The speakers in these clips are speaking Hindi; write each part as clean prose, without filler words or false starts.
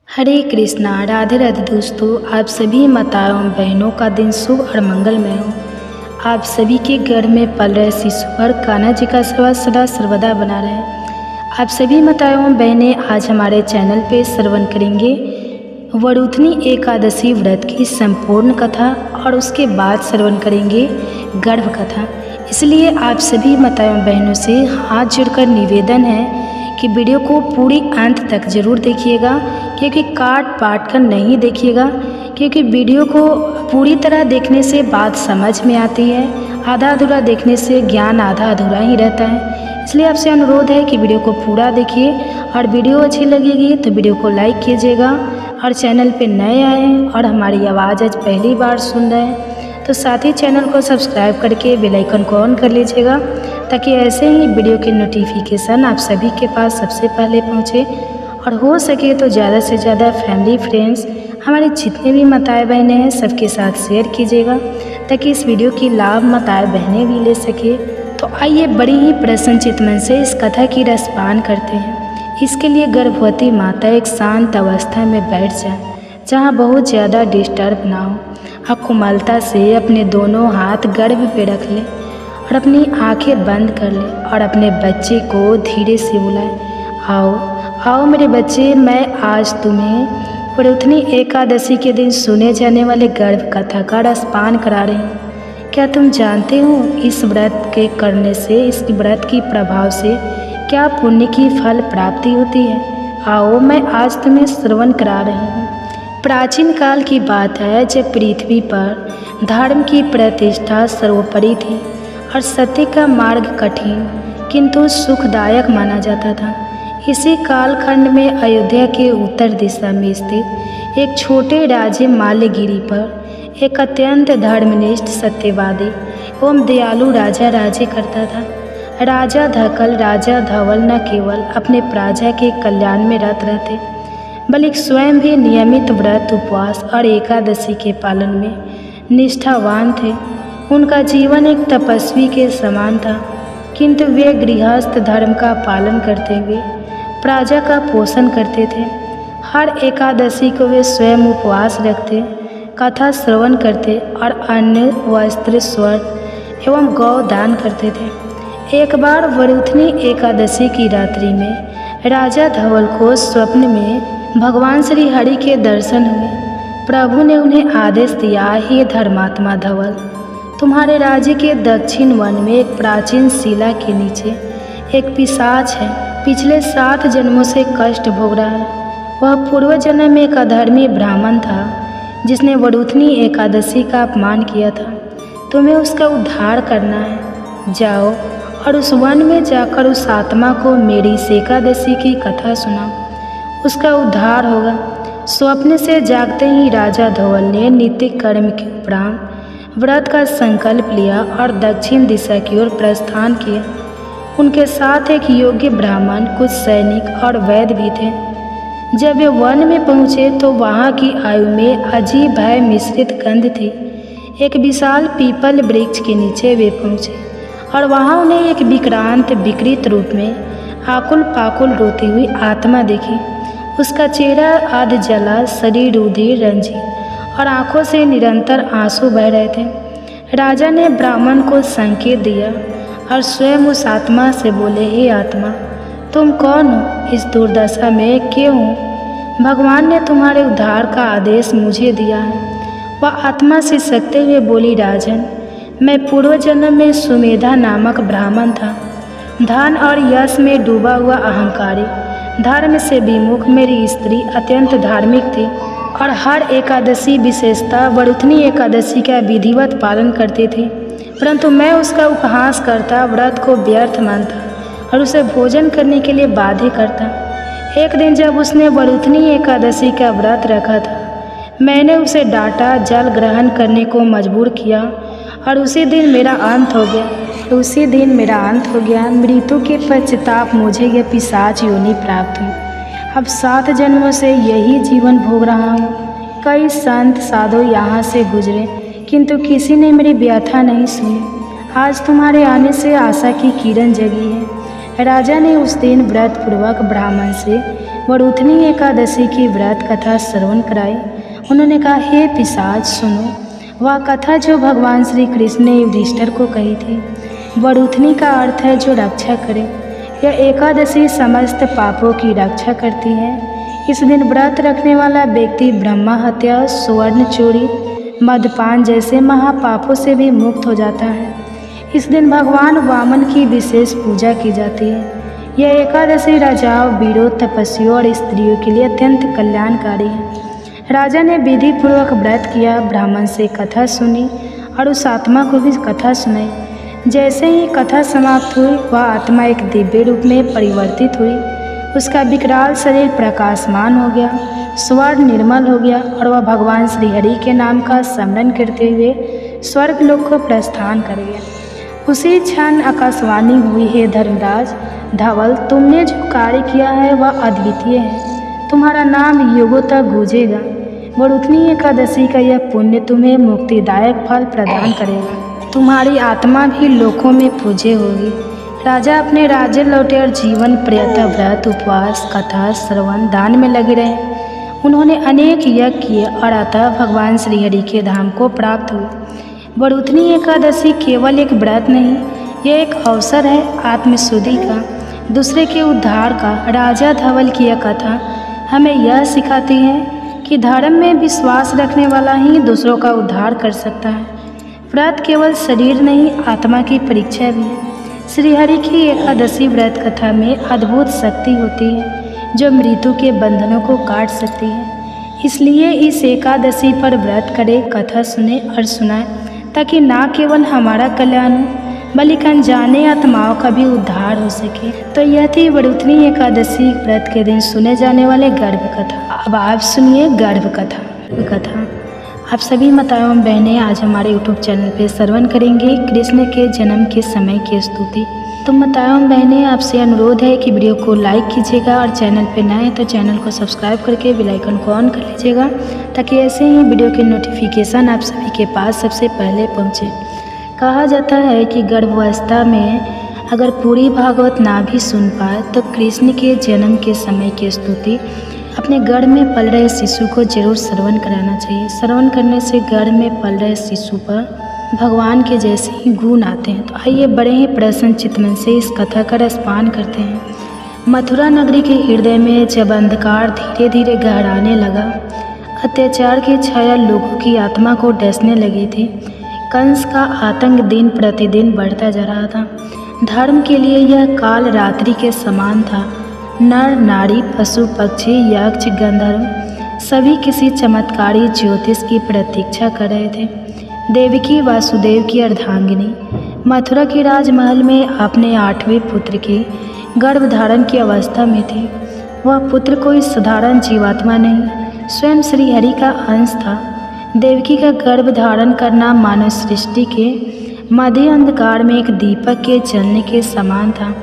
हरे कृष्णा, राधे राधे दोस्तों। आप सभी माताओं बहनों का दिन शुभ और मंगलमय हो। आप सभी के घर में पल रहे शिशु पर कान्हा जी का आशीर्वाद सदा सर्वदा बना रहे। आप सभी माताओं बहनें आज हमारे चैनल पे श्रवण करेंगे वरुथनी एकादशी व्रत की संपूर्ण कथा और उसके बाद श्रवण करेंगे गर्भ कथा। इसलिए आप सभी माताओं बहनों से हाथ जोड़कर निवेदन है कि वीडियो को पूरी अंत तक ज़रूर देखिएगा, क्योंकि काट पाट कर नहीं देखिएगा, क्योंकि वीडियो को पूरी तरह देखने से बात समझ में आती है, आधा अधूरा देखने से ज्ञान आधा अधूरा ही रहता है। इसलिए आपसे अनुरोध है कि वीडियो को पूरा देखिए और वीडियो अच्छी लगेगी तो वीडियो को लाइक कीजिएगा। और चैनल पे नए आए हैं और हमारी आवाज़ आज पहली बार सुन रहे हैं तो साथ ही चैनल को सब्सक्राइब करके बेल आइकन को ऑन कर लीजिएगा, ताकि ऐसे ही वीडियो के नोटिफिकेशन आप सभी के पास सबसे पहले पहुंचे। और हो सके तो ज़्यादा से ज़्यादा फैमिली फ्रेंड्स हमारे जितने भी माताएं बहनें हैं सबके साथ शेयर कीजिएगा, ताकि इस वीडियो की लाभ माताएं बहनें भी ले सके। तो आइए बड़ी ही प्रसन्नचित्त मन से इस कथा की रसपान करते हैं। इसके लिए गर्भवती माता एक शांत अवस्था में बैठ जाए, जहाँ बहुत ज़्यादा डिस्टर्ब ना हो। और कोमलता से अपने दोनों हाथ गर्भ पे रख ले और अपनी आंखें बंद कर ले और अपने बच्चे को धीरे से बुलाए, आओ आओ मेरे बच्चे, मैं आज तुम्हें वरुथनी एकादशी के दिन सुने जाने वाले गर्भ कथा का रसपान करा रही हूँ। क्या तुम जानते हो इस व्रत के करने से, इस व्रत की प्रभाव से क्या पुण्य की फल प्राप्ति होती है? आओ मैं आज तुम्हें श्रवण करा रही हूँ। प्राचीन काल की बात है, जब पृथ्वी पर धर्म की प्रतिष्ठा सर्वोपरि थी और सत्य का मार्ग कठिन किंतु सुखदायक माना जाता था। इसी कालखंड में अयोध्या के उत्तर दिशा में स्थित एक छोटे राज्य माल्यगिरी पर एक अत्यंत धर्मनिष्ठ सत्यवादी एवं दयालु राजा राज्य करता था। राजा धकल राजा धवल न केवल अपने प्रजा के कल्याण में रत रहते, बल्कि स्वयं भी नियमित व्रत उपवास और एकादशी के पालन में निष्ठावान थे। उनका जीवन एक तपस्वी के समान था, किंतु वे गृहस्थ धर्म का पालन करते हुए प्रजा का पोषण करते थे। हर एकादशी को वे स्वयं उपवास रखते, कथा श्रवण करते और अन्न वस्त्र स्वर्ण एवं गौ दान करते थे। एक बार वरुथनी एकादशी की रात्रि में राजा धवल को स्वप्न में भगवान श्री हरि के दर्शन हुए। प्रभु ने उन्हें आदेश दिया, हे धर्मात्मा धवल, तुम्हारे राज्य के दक्षिण वन में एक प्राचीन शिला के नीचे एक पिशाच है, पिछले 7 जन्मों से कष्ट भोग रहा है। वह पूर्व जन्म में एक अधर्मी ब्राह्मण था जिसने वरुथनी एकादशी का अपमान किया था। तुम्हें उसका उद्धार करना है। जाओ और उस वन में जाकर उस आत्मा को मेरी इस एकादशी की कथा सुनाओ, उसका उद्धार होगा। स्वप्न से जागते ही राजा धवल ने नित्य कर्म के उपरांत व्रत का संकल्प लिया और दक्षिण दिशा की ओर प्रस्थान किया। उनके साथ एक योग्य ब्राह्मण, कुछ सैनिक और वैद्य भी थे। जब वे वन में पहुँचे तो वहाँ की आयु में अजीब भय मिश्रित गंध थी। एक विशाल पीपल वृक्ष के नीचे वे पहुँचे और वहाँ उन्हें एक विक्रांत विकृत रूप में आकुल पाकुल रोती हुई आत्मा देखी। उसका चेहरा आध जला, शरीर रुधिर रंजित और आंखों से निरंतर आंसू बह रहे थे। राजा ने ब्राह्मण को संकेत दिया और स्वयं उस आत्मा से बोले, हे आत्मा, तुम कौन हो? इस दुर्दशा में क्यों हो? भगवान ने तुम्हारे उद्धार का आदेश मुझे दिया है। वह आत्मा सिसकते हुए बोली, राजन, मैं पूर्व जन्म में सुमेधा नामक ब्राह्मण था। धन और यश में डूबा हुआ अहंकारी, धर्म से विमुख मेरी स्त्री अत्यंत धार्मिक थी और हर एकादशी विशेषता वरुथनी एकादशी का विधिवत पालन करती थी, परंतु मैं उसका उपहास करता, व्रत को व्यर्थ मानता और उसे भोजन करने के लिए बाध्य करता। एक दिन जब उसने वरुथनी एकादशी का व्रत रखा था, मैंने उसे डांटा, जल ग्रहण करने को मजबूर किया और उसी दिन मेरा अंत हो गया। मृत्यु के पश्चाताप मुझे यह पिशाच योनि प्राप्त हुई। अब 7 जन्मों से यही जीवन भोग रहा हूँ। कई संत साधु यहाँ से गुजरे, किंतु किसी ने मेरी व्यथा नहीं सुनी। आज तुम्हारे आने से आशा की किरण जगी है। राजा ने उस दिन व्रत पूर्वक ब्राह्मण से वरुथनी एकादशी की व्रत कथा श्रवण कराई। उन्होंने कहा, हे पिशाच सुनो, वह कथा जो भगवान श्री कृष्ण ने युधिष्ठिर को कही थी। वरुथनी का अर्थ है जो रक्षा करे। यह एकादशी समस्त पापों की रक्षा करती है। इस दिन व्रत रखने वाला व्यक्ति ब्रह्मा हत्या, स्वर्ण चोरी, मदपान जैसे महापापों से भी मुक्त हो जाता है। इस दिन भगवान वामन की विशेष पूजा की जाती है। यह एकादशी राजाओं, वीरों, तपस्वियों और स्त्रियों के लिए अत्यंत कल्याणकारी है। राजा ने विधि पूर्वक व्रत किया, ब्राह्मण से कथा सुनी और उस आत्मा को भी कथा सुनाई। जैसे ही कथा समाप्त हुई, वह आत्मा एक दिव्य रूप में परिवर्तित हुई। उसका विकराल शरीर प्रकाशमान हो गया, स्वर निर्मल हो गया और वह भगवान श्री हरि के नाम का स्मरण करते हुए स्वर्ग लोक को प्रस्थान कर गया। उसी क्षण आकाशवाणी हुई, हे धर्मराज धवल, तुमने जो कार्य किया है वह अद्वितीय है। तुम्हारा नाम युगों तक गूंजेगा। वरुथनी एकादशी का यह पुण्य तुम्हें मुक्तिदायक फल प्रदान करेगा। तुम्हारी आत्मा भी लोकों में पूज्य होगी। राजा अपने राज्य लौटे और जीवन पर्यंत व्रत, उपवास, कथा, श्रवण, दान में लगे रहे। उन्होंने अनेक यज्ञ किए और अतः भगवान श्री हरि के धाम को प्राप्त हुए। वरुथनी एकादशी केवल एक व्रत नहीं, यह एक अवसर है आत्मशुद्धि का, दूसरे के उद्धार का। राजा धवल की यह कथा हमें यह सिखाती है कि धर्म में विश्वास रखने वाला ही दूसरों का उद्धार कर सकता है। व्रत केवल शरीर नहीं, आत्मा की परीक्षा भी है। श्रीहरि की एकादशी व्रत कथा में अद्भुत शक्ति होती है जो मृत्यु के बंधनों को काट सकती है। इसलिए इस एकादशी पर व्रत करें, कथा सुने और सुनाएं, ताकि ना केवल हमारा कल्याण हो बल्कि अनजाने आत्माओं का भी उद्धार हो सके। तो यह थी वरुथनी एकादशी व्रत के दिन सुने जाने वाले गर्भ कथा। अब आप सुनिए गर्भ कथा। आप सभी माताओं एवं बहनें आज हमारे YouTube चैनल पे श्रवण करेंगे कृष्ण के जन्म के समय की स्तुति। तो माताओं एवं बहनें, आपसे अनुरोध है कि वीडियो को लाइक कीजिएगा और चैनल पे नए हैं तो चैनल को सब्सक्राइब करके बेल आइकन को ऑन कर लीजिएगा, ताकि ऐसे ही वीडियो के नोटिफिकेशन आप सभी के पास सबसे पहले पहुँचे। कहा जाता है कि गर्भावस्था में अगर पूरी भागवत ना भी सुन पाए तो कृष्ण के जन्म के समय की स्तुति अपने गर्भ में पल रहे शिशु को जरूर श्रवण कराना चाहिए। श्रवण करने से गर्भ में पल रहे शिशु पर भगवान के जैसे ही गुण आते हैं। तो आइए बड़े ही प्रसन्न चित्तमन से इस कथा का रसपान करते हैं। मथुरा नगरी के हृदय में जब अंधकार धीरे धीरे गहराने लगा, अत्याचार की छाया लोगों की आत्मा को डसने लगी थी। कंस का आतंक दिन प्रतिदिन बढ़ता जा रहा था। धर्म के लिए यह काल रात्रि के समान था। नर नारी, पशु पक्षी, यक्ष, गंधर्व सभी किसी चमत्कारी ज्योतिष की प्रतीक्षा कर रहे थे। देवकी वासुदेव की अर्धांगिनी मथुरा के राजमहल में अपने 8वें पुत्र की गर्भधारण की अवस्था में थी। वह पुत्र कोई साधारण जीवात्मा नहीं, स्वयं श्री हरि का अंश था। देवकी का गर्भ धारण करना मानव सृष्टि के मध्य अंधकार में एक दीपक के जलने के समान था।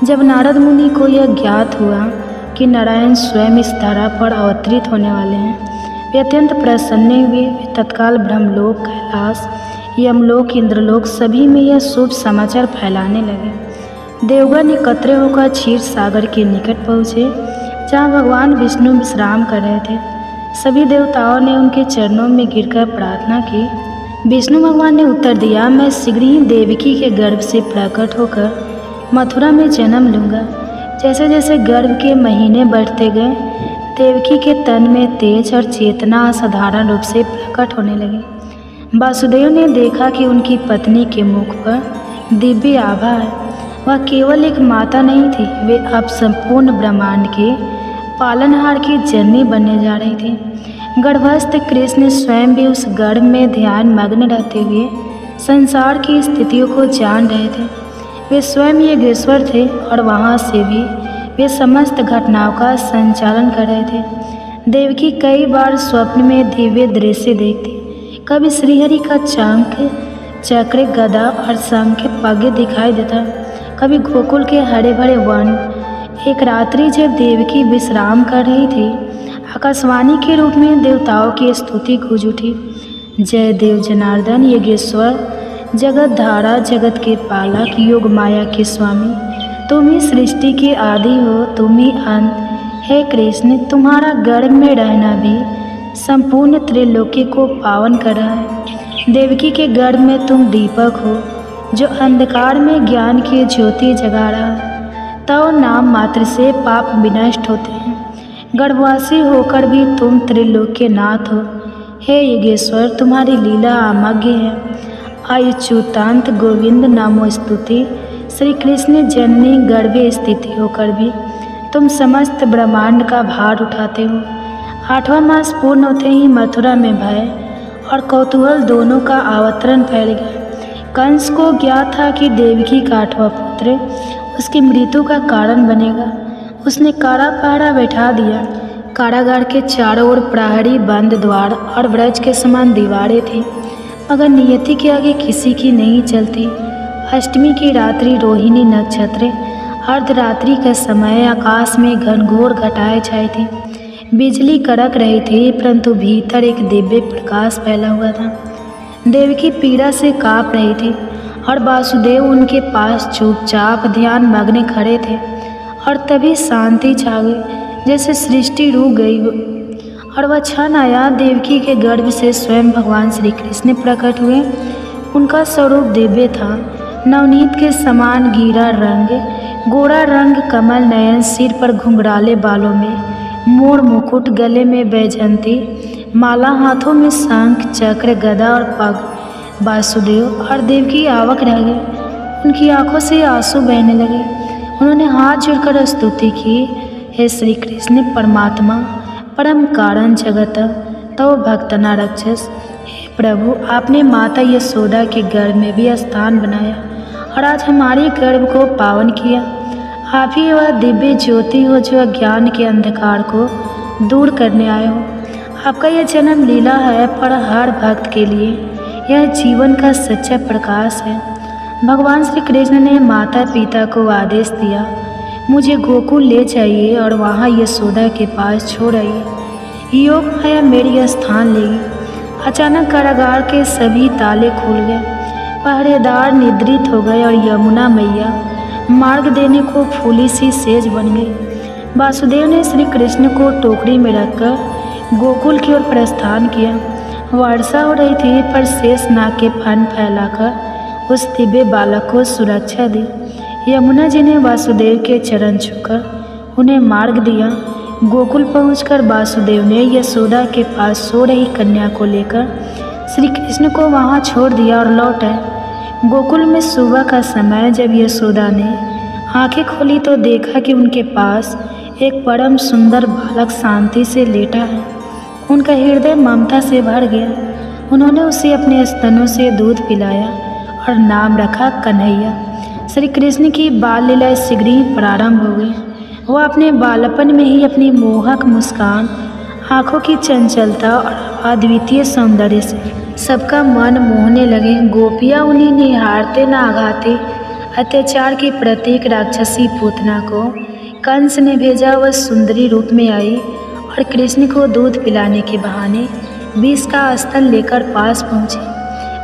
जब नारद मुनि को यह ज्ञात हुआ कि नारायण स्वयं इस धरा पर अवतरित होने वाले हैं, वे अत्यंत प्रसन्न हुए। वे तत्काल ब्रह्मलोक, कैलाश, यमलोक, इंद्रलोक सभी में यह शुभ समाचार फैलाने लगे। देवगण एकत्र होकर क्षीर सागर के निकट पहुँचे, जहाँ भगवान विष्णु विश्राम कर रहे थे। सभी देवताओं ने उनके चरणों में गिरकर प्रार्थना की। विष्णु भगवान ने उत्तर दिया, मैं शीघ्र ही देवकी के गर्भ से प्रकट होकर मथुरा में जन्म लूँगा। जैसे जैसे गर्भ के महीने बढ़ते गए, देवकी के तन में तेज और चेतना असाधारण रूप से प्रकट होने लगी। वासुदेव ने देखा कि उनकी पत्नी के मुख पर दिव्य आभा है। वह केवल एक माता नहीं थी, वे अब संपूर्ण ब्रह्मांड के पालनहार की जननी बनने जा रही थी। गर्भस्थ कृष्ण स्वयं भी उस गर्भ में ध्यान मग्न रहते हुए संसार की स्थितियों को जान रहे थे। वे स्वयं योगेश्वर थे और वहाँ से भी वे समस्त घटनाओं का संचालन कर रहे थे। देवकी कई बार स्वप्न में दिव्य दृश्य देखती। कभी श्रीहरि का शंख, चक्र, गदा और शंख पग दिखाई देता, कभी गोकुल के हरे भरे वन। एक रात्रि जब देवकी विश्राम कर रही थी, आकाशवाणी के रूप में देवताओं की स्तुति गूंज उठी। जय देव जनार्दन, योगेश्वर, जगत धारा, जगत के पालक, योग माया के स्वामी, तुम ही सृष्टि के आदि हो, तुम ही अंत। हे कृष्ण, तुम्हारा गर्भ में रहना भी संपूर्ण त्रिलोकी को पावन कर रहा है। देवकी के गर्भ में तुम दीपक हो, जो अंधकार में ज्ञान की ज्योति जगा रहा है। तो नाम मात्र से पाप विनष्ट होते हैं। गर्भवासी होकर भी तुम त्रिलोक के नाथ हो। हे योगेश्वर, तुम्हारी लीला अमग्य है। आयुच्युतांत गोविंद नामो स्तुति। श्री कृष्ण जननी गर्भे स्थिति होकर भी तुम समस्त ब्रह्मांड का भार उठाते हो। 8वां मास पूर्ण होते ही मथुरा में भय और कौतूहल दोनों का अवतरण फैल गया। कंस को ज्ञात था कि देवकी का 8वां पुत्र उसकी मृत्यु का कारण बनेगा। उसने कारा पहरा बैठा दिया। कारागार के चारों ओर प्रहरी, बंद द्वार और ब्रज के समान दीवारें थी, मगर नियति के आगे किसी की नहीं चलती। अष्टमी की रात्रि, रोहिणी नक्षत्र, अर्धरात्रि का समय, आकाश में घनघोर घटाएं छाई थी। बिजली कड़क रही थी, परंतु भीतर एक दिव्य प्रकाश फैला हुआ था। देवकी पीड़ा से काँप रही थी और वासुदेव उनके पास चुपचाप ध्यान मग्न खड़े थे। और तभी शांति छा गई, जैसे सृष्टि रुक गई हो। और वह क्षण आया, देवकी के गर्भ से स्वयं भगवान श्री कृष्ण प्रकट हुए। उनका स्वरूप दिव्य था, नवनीत के समान गीरा रंग, गोरा रंग, कमल नयन, सिर पर घुंघराले बालों में मोर मुकुट, गले में वैजयंती माला, हाथों में शंख चक्र गदा और पग। वासुदेव और देवकी आवक रह गए। उनकी आंखों से आंसू बहने लगे। उन्होंने हाथ जोड़कर स्तुति की, हे श्री कृष्ण परमात्मा, परम कारण जगत, तो भक्तना रक्षस। हे प्रभु, आपने माता यशोदा के गर्भ में भी स्थान बनाया और आज हमारे गर्भ को पावन किया। आप ही वह दिव्य ज्योति हो जो अज्ञान के अंधकार को दूर करने आए हो। आपका यह जन्म लीला है, पर हर भक्त के लिए यह जीवन का सच्चा प्रकाश है। भगवान श्री कृष्ण ने माता पिता को आदेश दिया, मुझे गोकुल ले जाइए और वहाँ यशोदा के पास छोड़ आइए। योग माया मेरी स्थान लेगी। अचानक कारागार के सभी ताले खुल गए। पहरेदार निद्रित हो गए और यमुना मैया मार्ग देने को फूली सी सेज बन गई। वासुदेव ने श्री कृष्ण को टोकरी में रखकर गोकुल की ओर प्रस्थान किया। वर्षा हो रही थी, पर शेष नाग के फन फैलाकर उस दिव्य बालक को सुरक्षा दी। यमुना जी ने वासुदेव के चरण छूकर उन्हें मार्ग दिया। गोकुल पहुंचकर वासुदेव ने यशोदा के पास सो रही कन्या को लेकर श्री कृष्ण को वहां छोड़ दिया और लौट आए। गोकुल में सुबह का समय जब यशोदा ने आंखें खोली तो देखा कि उनके पास एक परम सुंदर बालक शांति से लेटा है। उनका हृदय ममता से भर गया। उन्होंने उसे अपने स्तनों से दूध पिलाया और नाम रखा कन्हैया। श्री कृष्ण की बाल लीला शीघ्र ही प्रारंभ हो गई। वह अपने बालपन में ही अपनी मोहक मुस्कान, आँखों की चंचलता और अद्वितीय सौंदर्य से सबका मन मोहने लगे। गोपियाँ उन्हें निहारते न आघाते। अत्याचार की प्रतीक राक्षसी पूतना को कंस ने भेजा। वह सुंदरी रूप में आई और कृष्ण को दूध पिलाने के बहाने विष का स्तन लेकर पास पहुँचे,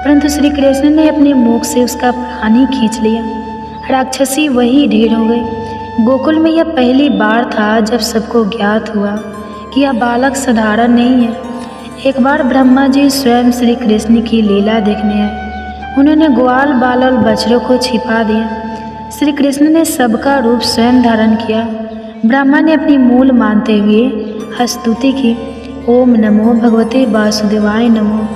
परंतु श्री कृष्ण ने अपने मुख से उसका प्राण ही खींच लिया। राक्षसी वही ढेर हो गई। गोकुल में यह पहली बार था जब सबको ज्ञात हुआ कि यह बालक साधारण नहीं है। एक बार ब्रह्मा जी स्वयं श्री कृष्ण की लीला देखने आए। उन्होंने ग्वाल बाल और बछड़ों को छिपा दिया। श्री कृष्ण ने सबका रूप स्वयं धारण किया। ब्रह्मा ने अपनी मूल मानते हुए स्तुति की, ओम नमो भगवते वासुदेवाय नमो,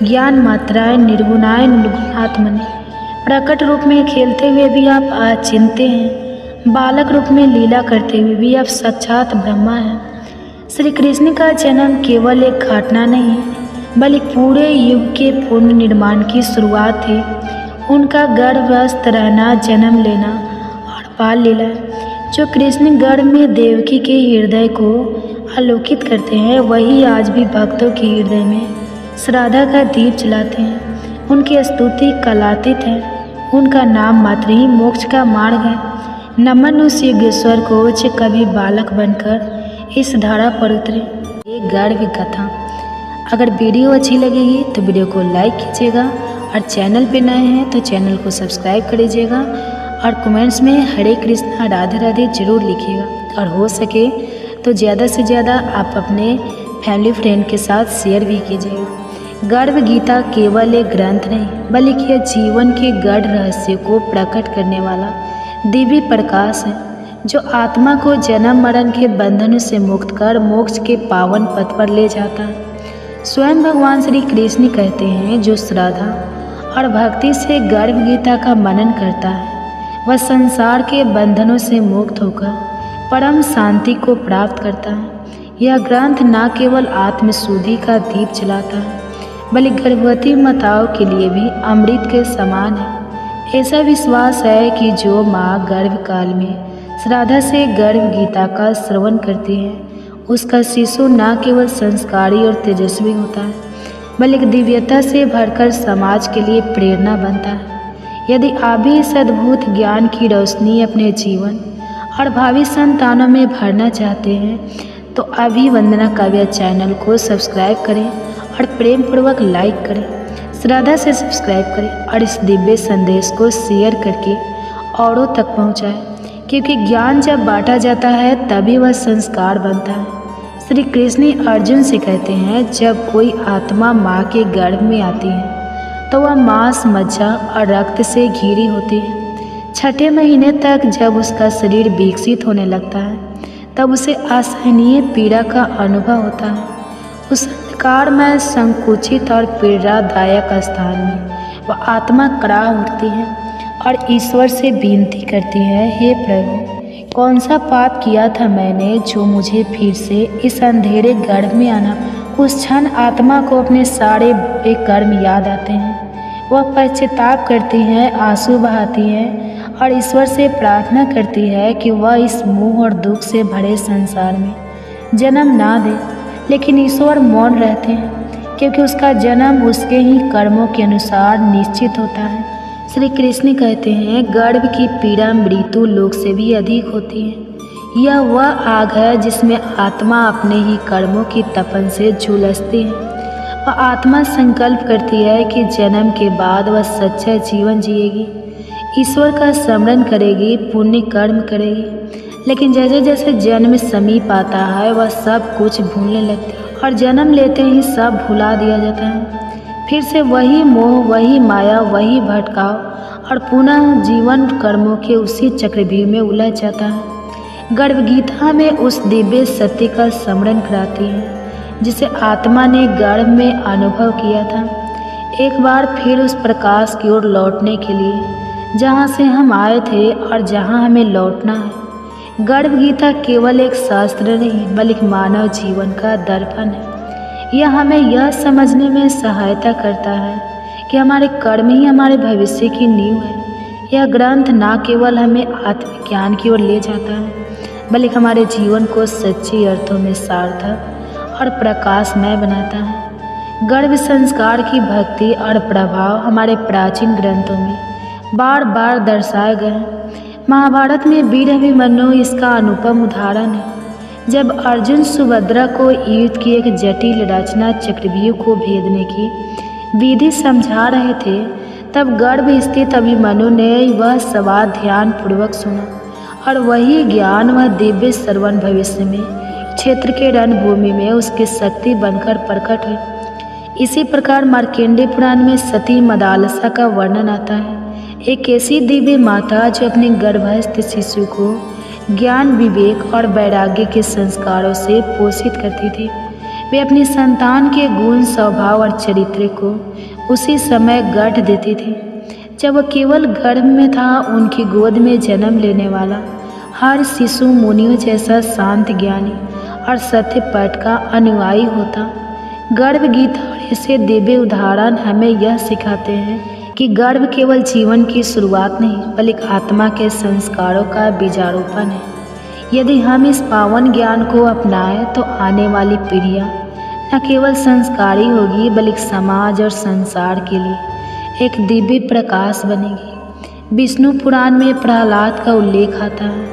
ज्ञान मात्राय निर्गुणाय निर्गुणात्मने। प्रकट रूप में खेलते हुए भी आप अचिंत्य हैं, बालक रूप में लीला करते हुए भी आप साक्षात ब्रह्मा हैं। श्री कृष्ण का जन्म केवल एक घटना नहीं, बल्कि पूरे युग के पूर्ण निर्माण की शुरुआत थी। उनका गर्भस्थ रहना, जन्म लेना और बाल लीला जो कृष्ण गर्भ में देवकी के हृदय को आलोकित करते हैं, वही आज भी भक्तों के हृदय में श्रद्धा का दीप जलाते हैं। उनकी स्तुति कलातीत है। उनका नाम मात्र ही मोक्ष का मार्ग है। नमन उस योगेश्वर को जो कभी बालक बनकर इस धारा पर उतरे। एक गर्भ कथा। अगर वीडियो अच्छी लगेगी तो वीडियो को लाइक कीजिएगा और चैनल पे नए हैं तो चैनल को सब्सक्राइब कर लीजिएगा और कमेंट्स में हरे कृष्णा राधे राधे जरूर लिखिएगा। और हो सके तो ज़्यादा से ज़्यादा आप अपने फैमिली फ्रेंड के साथ शेयर भी कीजिएगा। गर्भ गीता केवल एक ग्रंथ नहीं बल्कि यह जीवन के गढ़ रहस्य को प्रकट करने वाला दिव्य प्रकाश है, जो आत्मा को जन्म मरण के बंधनों से मुक्त कर मोक्ष के पावन पथ पर ले जाता है। स्वयं भगवान श्री कृष्ण कहते हैं, जो श्रद्धा और भक्ति से गर्भ गीता का मनन करता है वह संसार के बंधनों से मुक्त होकर परम शांति को प्राप्त करता है। यह ग्रंथ न केवल आत्मशुद्धि का दीप जलाता है बल्कि गर्भवती माताओं के लिए भी अमृत के समान है। ऐसा विश्वास है कि जो माँ गर्भकाल में श्रद्धा से गर्भ गीता का श्रवण करती है उसका शिशु न केवल संस्कारी और तेजस्वी होता है बल्कि दिव्यता से भरकर समाज के लिए प्रेरणा बनता है। यदि आप भी इस अद्भुत ज्ञान की रोशनी अपने जीवन और भावी संतानों में भरना चाहते हैं तो अभी वंदना काव्या चैनल को सब्सक्राइब करें और प्रेम पूर्वक लाइक करें, श्रद्धा से सब्सक्राइब करें और इस दिव्य संदेश को शेयर करके औरों तक पहुंचाएं, क्योंकि ज्ञान जब बांटा जाता है तभी वह संस्कार बनता है। श्री कृष्ण अर्जुन से कहते हैं, जब कोई आत्मा माँ के गर्भ में आती है तो वह मांस मज्जा और रक्त से घिरी होती है। छठे महीने तक जब उसका शरीर विकसित होने लगता है तब उसे असहनीय पीड़ा का अनुभव होता है। उस अंधकार में संकुचित और पीड़ादायक स्थान में वह आत्मा कड़ा उठती है और ईश्वर से विनती करती है, हे प्रभु, कौन सा पाप किया था मैंने जो मुझे फिर से इस अंधेरे गर्भ में आना। उस क्षण आत्मा को अपने सारे बुरे कर्म याद आते हैं। वह पश्चाताप करती है, आंसू बहाती है और ईश्वर से प्रार्थना करती है कि वह इस मोह और दुख से भरे संसार में जन्म ना दे। लेकिन ईश्वर मौन रहते हैं, क्योंकि उसका जन्म उसके ही कर्मों के अनुसार निश्चित होता है। श्री कृष्ण कहते हैं, गर्भ की पीड़ा मृत्यु लोक से भी अधिक होती है। यह वह आग है जिसमें आत्मा अपने ही कर्मों की तपन से झुलसती है। वह आत्मा संकल्प करती है कि जन्म के बाद वह सच्चा जीवन जिएगी, ईश्वर का स्मरण करेगी, पुण्य कर्म करेगी। लेकिन जैसे जैसे जन्म समीप आता है वह सब कुछ भूलने लगती है और जन्म लेते ही सब भुला दिया जाता है। फिर से वही मोह, वही माया, वही भटकाव और पुनः जीवन कर्मों के उसी चक्रव्यूह में उलझ जाता है। गर्भ गीता में उस दिव्य सत्य का स्मरण कराती है जिसे आत्मा ने गर्भ में अनुभव किया था। एक बार फिर उस प्रकाश की ओर लौटने के लिए जहाँ से हम आए थे और जहाँ हमें लौटना है। गर्भ गीता केवल एक शास्त्र नहीं बल्कि मानव जीवन का दर्पण है। यह हमें यह समझने में सहायता करता है कि हमारे कर्म ही हमारे भविष्य की नींव है। यह ग्रंथ न केवल हमें आत्मज्ञान की ओर ले जाता है बल्कि हमारे जीवन को सच्चे अर्थों में सार्थक और प्रकाशमय बनाता है। गर्भ संस्कार की भक्ति और प्रभाव हमारे प्राचीन ग्रंथों में बार बार दर्शाए गए हैं। महाभारत में वीर अभिमन्यु इसका अनुपम उदाहरण है। जब अर्जुन सुभद्रा को युद्ध की एक जटिल रचना चक्रव्यूह को भेदने की विधि समझा रहे थे तब गर्भ स्थित अभिमन्यु ने वह सवाल ध्यान पूर्वक सुना और वही ज्ञान वह दिव्य श्रवण भविष्य में क्षेत्र के रणभूमि में उसकी शक्ति बनकर प्रकट हुई। इसी प्रकार मार्कंडेय पुराण में सती मदालसा का वर्णन आता है। एक ऐसी दिव्य माता जो अपने गर्भस्थ शिशु को ज्ञान, विवेक और वैराग्य के संस्कारों से पोषित करती थी। वे अपनी संतान के गुण, स्वभाव और चरित्र को उसी समय गढ़ देती थी जब वह केवल गर्भ में था। उनकी गोद में जन्म लेने वाला हर शिशु मुनियों जैसा शांत, ज्ञानी और सत्य पाठ का अनुयायी होता। गर्भ गीता और ऐसे दिव्य उदाहरण हमें यह सिखाते हैं कि गर्भ केवल जीवन की शुरुआत नहीं बल्कि आत्मा के संस्कारों का बीजारोपण है। यदि हम इस पावन ज्ञान को अपनाएं तो आने वाली पीढ़ियाँ न केवल संस्कारी होगी बल्कि समाज और संसार के लिए एक दिव्य प्रकाश बनेगी। विष्णु पुराण में प्रहलाद का उल्लेख आता है,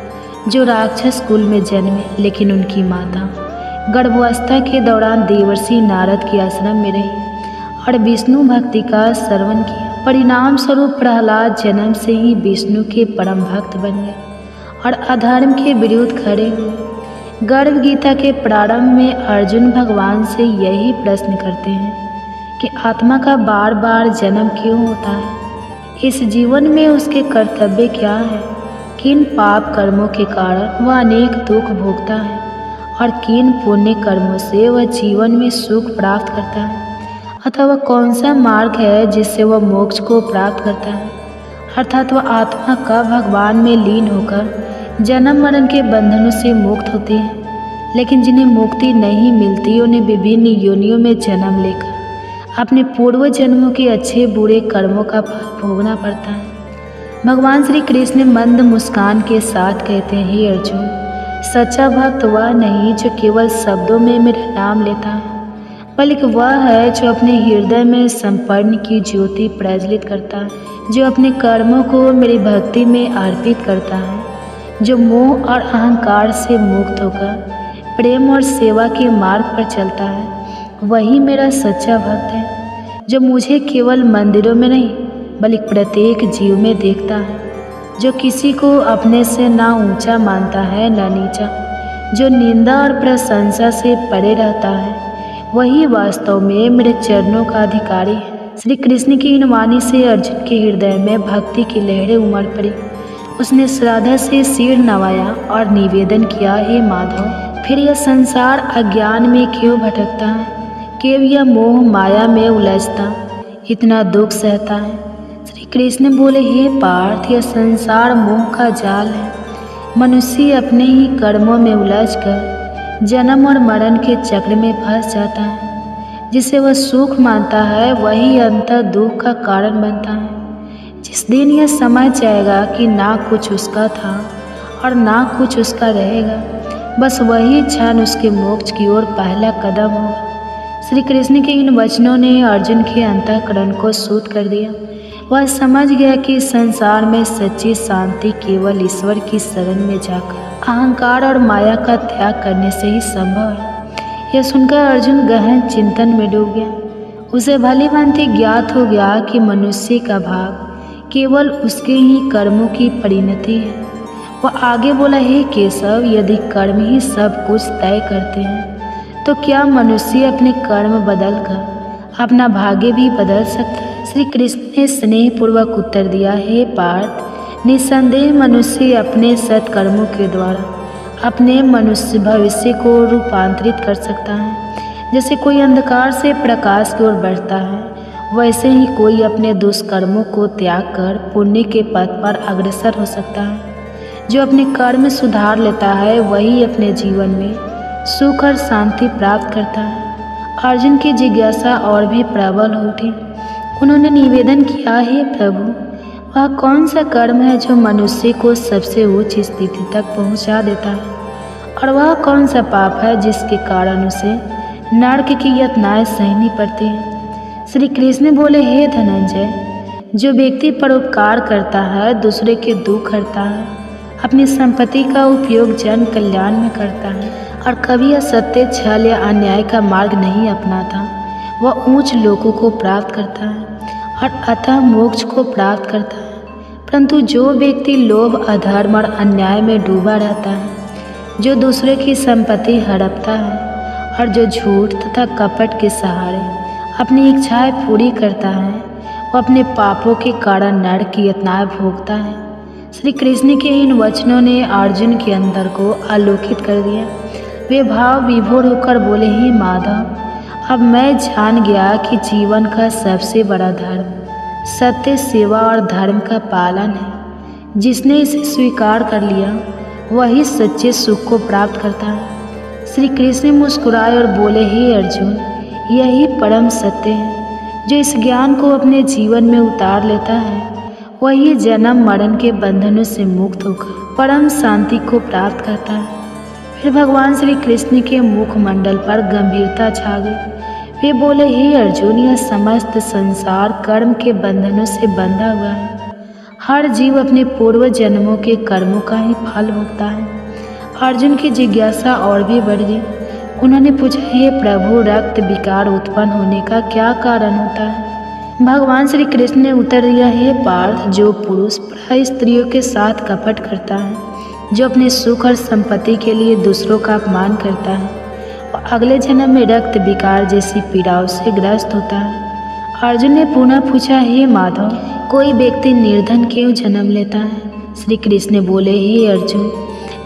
जो राक्षस कुल में जन्मे, लेकिन उनकी माता गर्भावस्था के दौरान देवर्षि नारद के आश्रम में रही और विष्णु भक्ति का श्रवण किया। परिणाम स्वरूप प्रहलाद जन्म से ही विष्णु के परम भक्त बन गए और अधर्म के विरुद्ध खड़े हुए। गर्भ गीता के प्रारंभ में अर्जुन भगवान से यही प्रश्न करते हैं कि आत्मा का बार बार जन्म क्यों होता है, इस जीवन में उसके कर्तव्य क्या है, किन पाप कर्मों के कारण वह अनेक दुख भोगता है और किन पुण्य कर्मों से वह जीवन में सुख प्राप्त करता है, अथवा कौन सा मार्ग है जिससे वह मोक्ष को प्राप्त करता है, अर्थात वह आत्मा का भगवान में लीन होकर जन्म मरण के बंधनों से मुक्त होती है। लेकिन जिन्हें मुक्ति नहीं मिलती उन्हें विभिन्न योनियों में जन्म लेकर अपने पूर्व जन्मों के अच्छे बुरे कर्मों का फल भोगना पड़ता है। भगवान श्री कृष्ण मंद मुस्कान के साथ कहते हैं, हे अर्जुन, सच्चा भक्त वह नहीं जो केवल शब्दों में मेरा नाम लेता है, बल्कि वह है जो अपने हृदय में संपन्न की ज्योति प्रज्वलित करता है, जो अपने कर्मों को मेरी भक्ति में अर्पित करता है, जो मोह और अहंकार से मुक्त होकर प्रेम और सेवा के मार्ग पर चलता है, वही मेरा सच्चा भक्त है, जो मुझे केवल मंदिरों में नहीं बल्कि प्रत्येक जीव में देखता है, जो किसी को अपने से ना ऊंचा मानता है ना नीचा, जो निंदा और प्रशंसा से परे रहता है, वही वास्तव में मेरे चरणों का अधिकारी है। श्री कृष्ण की इन वाणी से अर्जुन के हृदय में भक्ति की लहरें उमड़ पड़ी। उसने श्रद्धा से सिर नवाया और निवेदन किया, हे माधव, फिर यह संसार अज्ञान में क्यों भटकता है, क्यों यह मोह माया में उलझता इतना दुख सहता है। श्री कृष्ण बोले, हे पार्थ, यह संसार मोह का जाल है। मनुष्य अपने ही कर्मों में उलझकर जन्म और मरण के चक्र में फंस जाता है। जिसे वह सुख मानता है वही अंतर दुख का कारण बनता है। जिस दिन यह समझ जाएगा कि ना कुछ उसका था और ना कुछ उसका रहेगा, बस वही क्षण उसके मोक्ष की ओर पहला कदम होगा। श्री कृष्ण के इन वचनों ने अर्जुन के अंतःकरण को शुद्ध कर दिया। वह समझ गया कि संसार में सच्ची शांति केवल ईश्वर की शरण में जाकर अहंकार और माया का त्याग करने से ही संभव है। यह सुनकर अर्जुन गहन चिंतन में डूब गया। उसे भली भांति ज्ञात हो गया कि मनुष्य का भाग केवल उसके ही कर्मों की परिणति है। वह आगे बोला, हे केशव, यदि कर्म ही सब कुछ तय करते हैं तो क्या मनुष्य अपने कर्म बदलकर अपना भाग्य भी बदल सकता है? श्री कृष्ण ने स्नेहपूर्वक उत्तर दिया, हे पार्थ, निस्संदेह मनुष्य अपने सत्कर्मों के द्वारा अपने मनुष्य भविष्य को रूपांतरित कर सकता है। जैसे कोई अंधकार से प्रकाश की ओर बढ़ता है, वैसे ही कोई अपने दुष्कर्मों को त्याग कर पुण्य के पथ पर अग्रसर हो सकता है। जो अपने कर्म सुधार लेता है वही अपने जीवन में सुख और शांति प्राप्त करता है। अर्जुन की जिज्ञासा और भी प्रबल हो उठी। उन्होंने निवेदन किया, हे प्रभु, वह कौन सा कर्म है जो मनुष्य को सबसे उच्च स्थिति तक पहुंचा देता है, और वह कौन सा पाप है जिसके कारण उसे नरक की यातनाएं सहनी पड़ती हैं? श्री कृष्ण बोले, हे धनंजय, जो व्यक्ति परोपकार करता है, दूसरे के दुख हरता है, अपनी संपत्ति का उपयोग जन कल्याण में करता है और कभी असत्य, छल या अन्याय का मार्ग नहीं अपनाता, वह ऊंच लोकों को प्राप्त करता है और अतः मोक्ष को प्राप्त करता है। परंतु जो व्यक्ति लोभ, अधर्म और अन्याय में डूबा रहता है, जो दूसरे की संपत्ति हड़पता है और जो झूठ तथा कपट के सहारे अपनी इच्छाएं पूरी करता है, वह अपने पापों के कारण नरक की यातनाएं भोगता है। श्री कृष्ण के इन वचनों ने अर्जुन के अंदर को आलोकित कर दिया। वे भाव विभोर होकर बोले, हे माधव, अब मैं जान गया कि जीवन का सबसे बड़ा धर्म सत्य, सेवा और धर्म का पालन है। जिसने इसे स्वीकार कर लिया वही सच्चे सुख को प्राप्त करता है। श्री कृष्ण मुस्कुराए और बोले, हे अर्जुन, यही परम सत्य है। जो इस ज्ञान को अपने जीवन में उतार लेता है वही जन्म मरण के बंधनों से मुक्त होकर परम शांति को प्राप्त करता है। फिर भगवान श्री कृष्ण के मुखमंडल पर गंभीरता छा गई। वे बोले, हे अर्जुन, यह समस्त संसार कर्म के बंधनों से बंधा हुआ है। हर जीव अपने पूर्व जन्मों के कर्मों का ही फल भोगता है। अर्जुन की जिज्ञासा और भी बढ़ गई। उन्होंने पूछा, हे प्रभु, रक्त विकार उत्पन्न होने का क्या कारण होता है? भगवान श्री कृष्ण ने उत्तर दिया, हे पार्थ, जो पुरुष प्राय स्त्रियों के साथ कपट करता है, जो अपने सुख और संपत्ति के लिए दूसरों का अपमान करता है, वो अगले जन्म में रक्त विकार जैसी पीड़ाओं से ग्रस्त होता है। अर्जुन ने पुनः पूछा, हे माधव, कोई व्यक्ति निर्धन क्यों जन्म लेता है? श्री कृष्ण बोले, हे अर्जुन,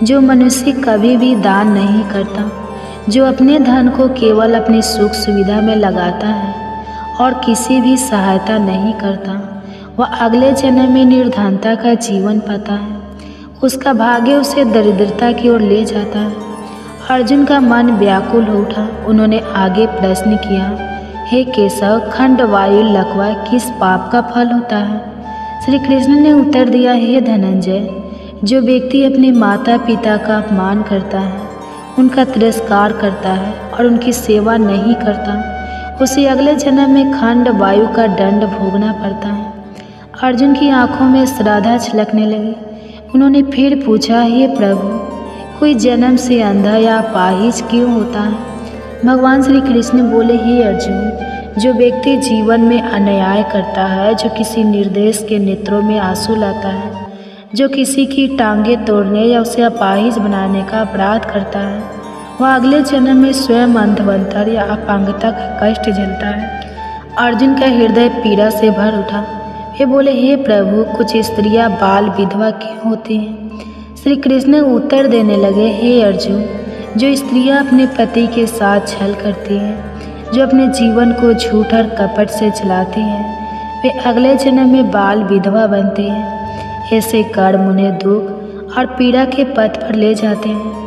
जो मनुष्य कभी भी दान नहीं करता, जो अपने धन को केवल अपनी सुख सुविधा में लगाता है और किसी भी सहायता नहीं करता, वह अगले जन्म में निर्धनता का जीवन पाता है। उसका भाग्य उसे दरिद्रता की ओर ले जाता है। अर्जुन का मन व्याकुल हो उठा। उन्होंने आगे प्रश्न किया, हे केशव, खंड वायु लकवा किस पाप का फल होता है? श्री कृष्ण ने उत्तर दिया, हे धनंजय, जो व्यक्ति अपने माता पिता का अपमान करता है, उनका तिरस्कार करता है और उनकी सेवा नहीं करता, उसे अगले जन्म में खंड वायु का दंड भोगना पड़ता है। अर्जुन की आंखों में श्रद्धा छलकने लगी। उन्होंने फिर पूछा, हे प्रभु, कोई जन्म से अंधा या अपाहिज क्यों होता है? भगवान श्री कृष्ण बोले, हे अर्जुन, जो व्यक्ति जीवन में अन्याय करता है, जो किसी निर्देश के नेत्रों में आंसू लाता है, जो किसी की टांगें तोड़ने या उसे अपाहिज बनाने का अपराध करता है, वह अगले जन्म में स्वयं अंधवंतर या अपांगता का कष्ट झेलता है। अर्जुन का हृदय पीड़ा से भर उठा। वे बोले, हे प्रभु, कुछ स्त्रियां बाल विधवा क्यों होती हैं? श्री कृष्ण उत्तर देने लगे, हे अर्जुन, जो स्त्रियां अपने पति के साथ छल करती हैं, जो अपने जीवन को झूठ और कपट से चलाती हैं, वे अगले जन्म में बाल विधवा बनती हैं। ऐसे कर्म उन्हें दुख और पीड़ा के पथ पर ले जाते हैं।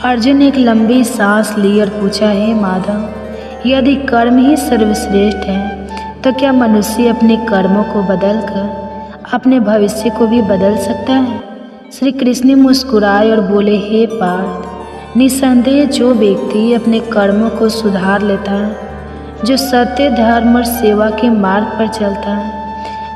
अर्जुन ने एक लंबी सांस ली और पूछा, हे माधव, यदि कर्म ही सर्वश्रेष्ठ है, तो क्या मनुष्य अपने कर्मों को बदलकर अपने भविष्य को भी बदल सकता है? श्री कृष्ण मुस्कुराए और बोले, हे पार्थ, निसंदेह जो व्यक्ति अपने कर्मों को सुधार लेता है, जो सत्य, धर्म और सेवा के मार्ग पर चलता है,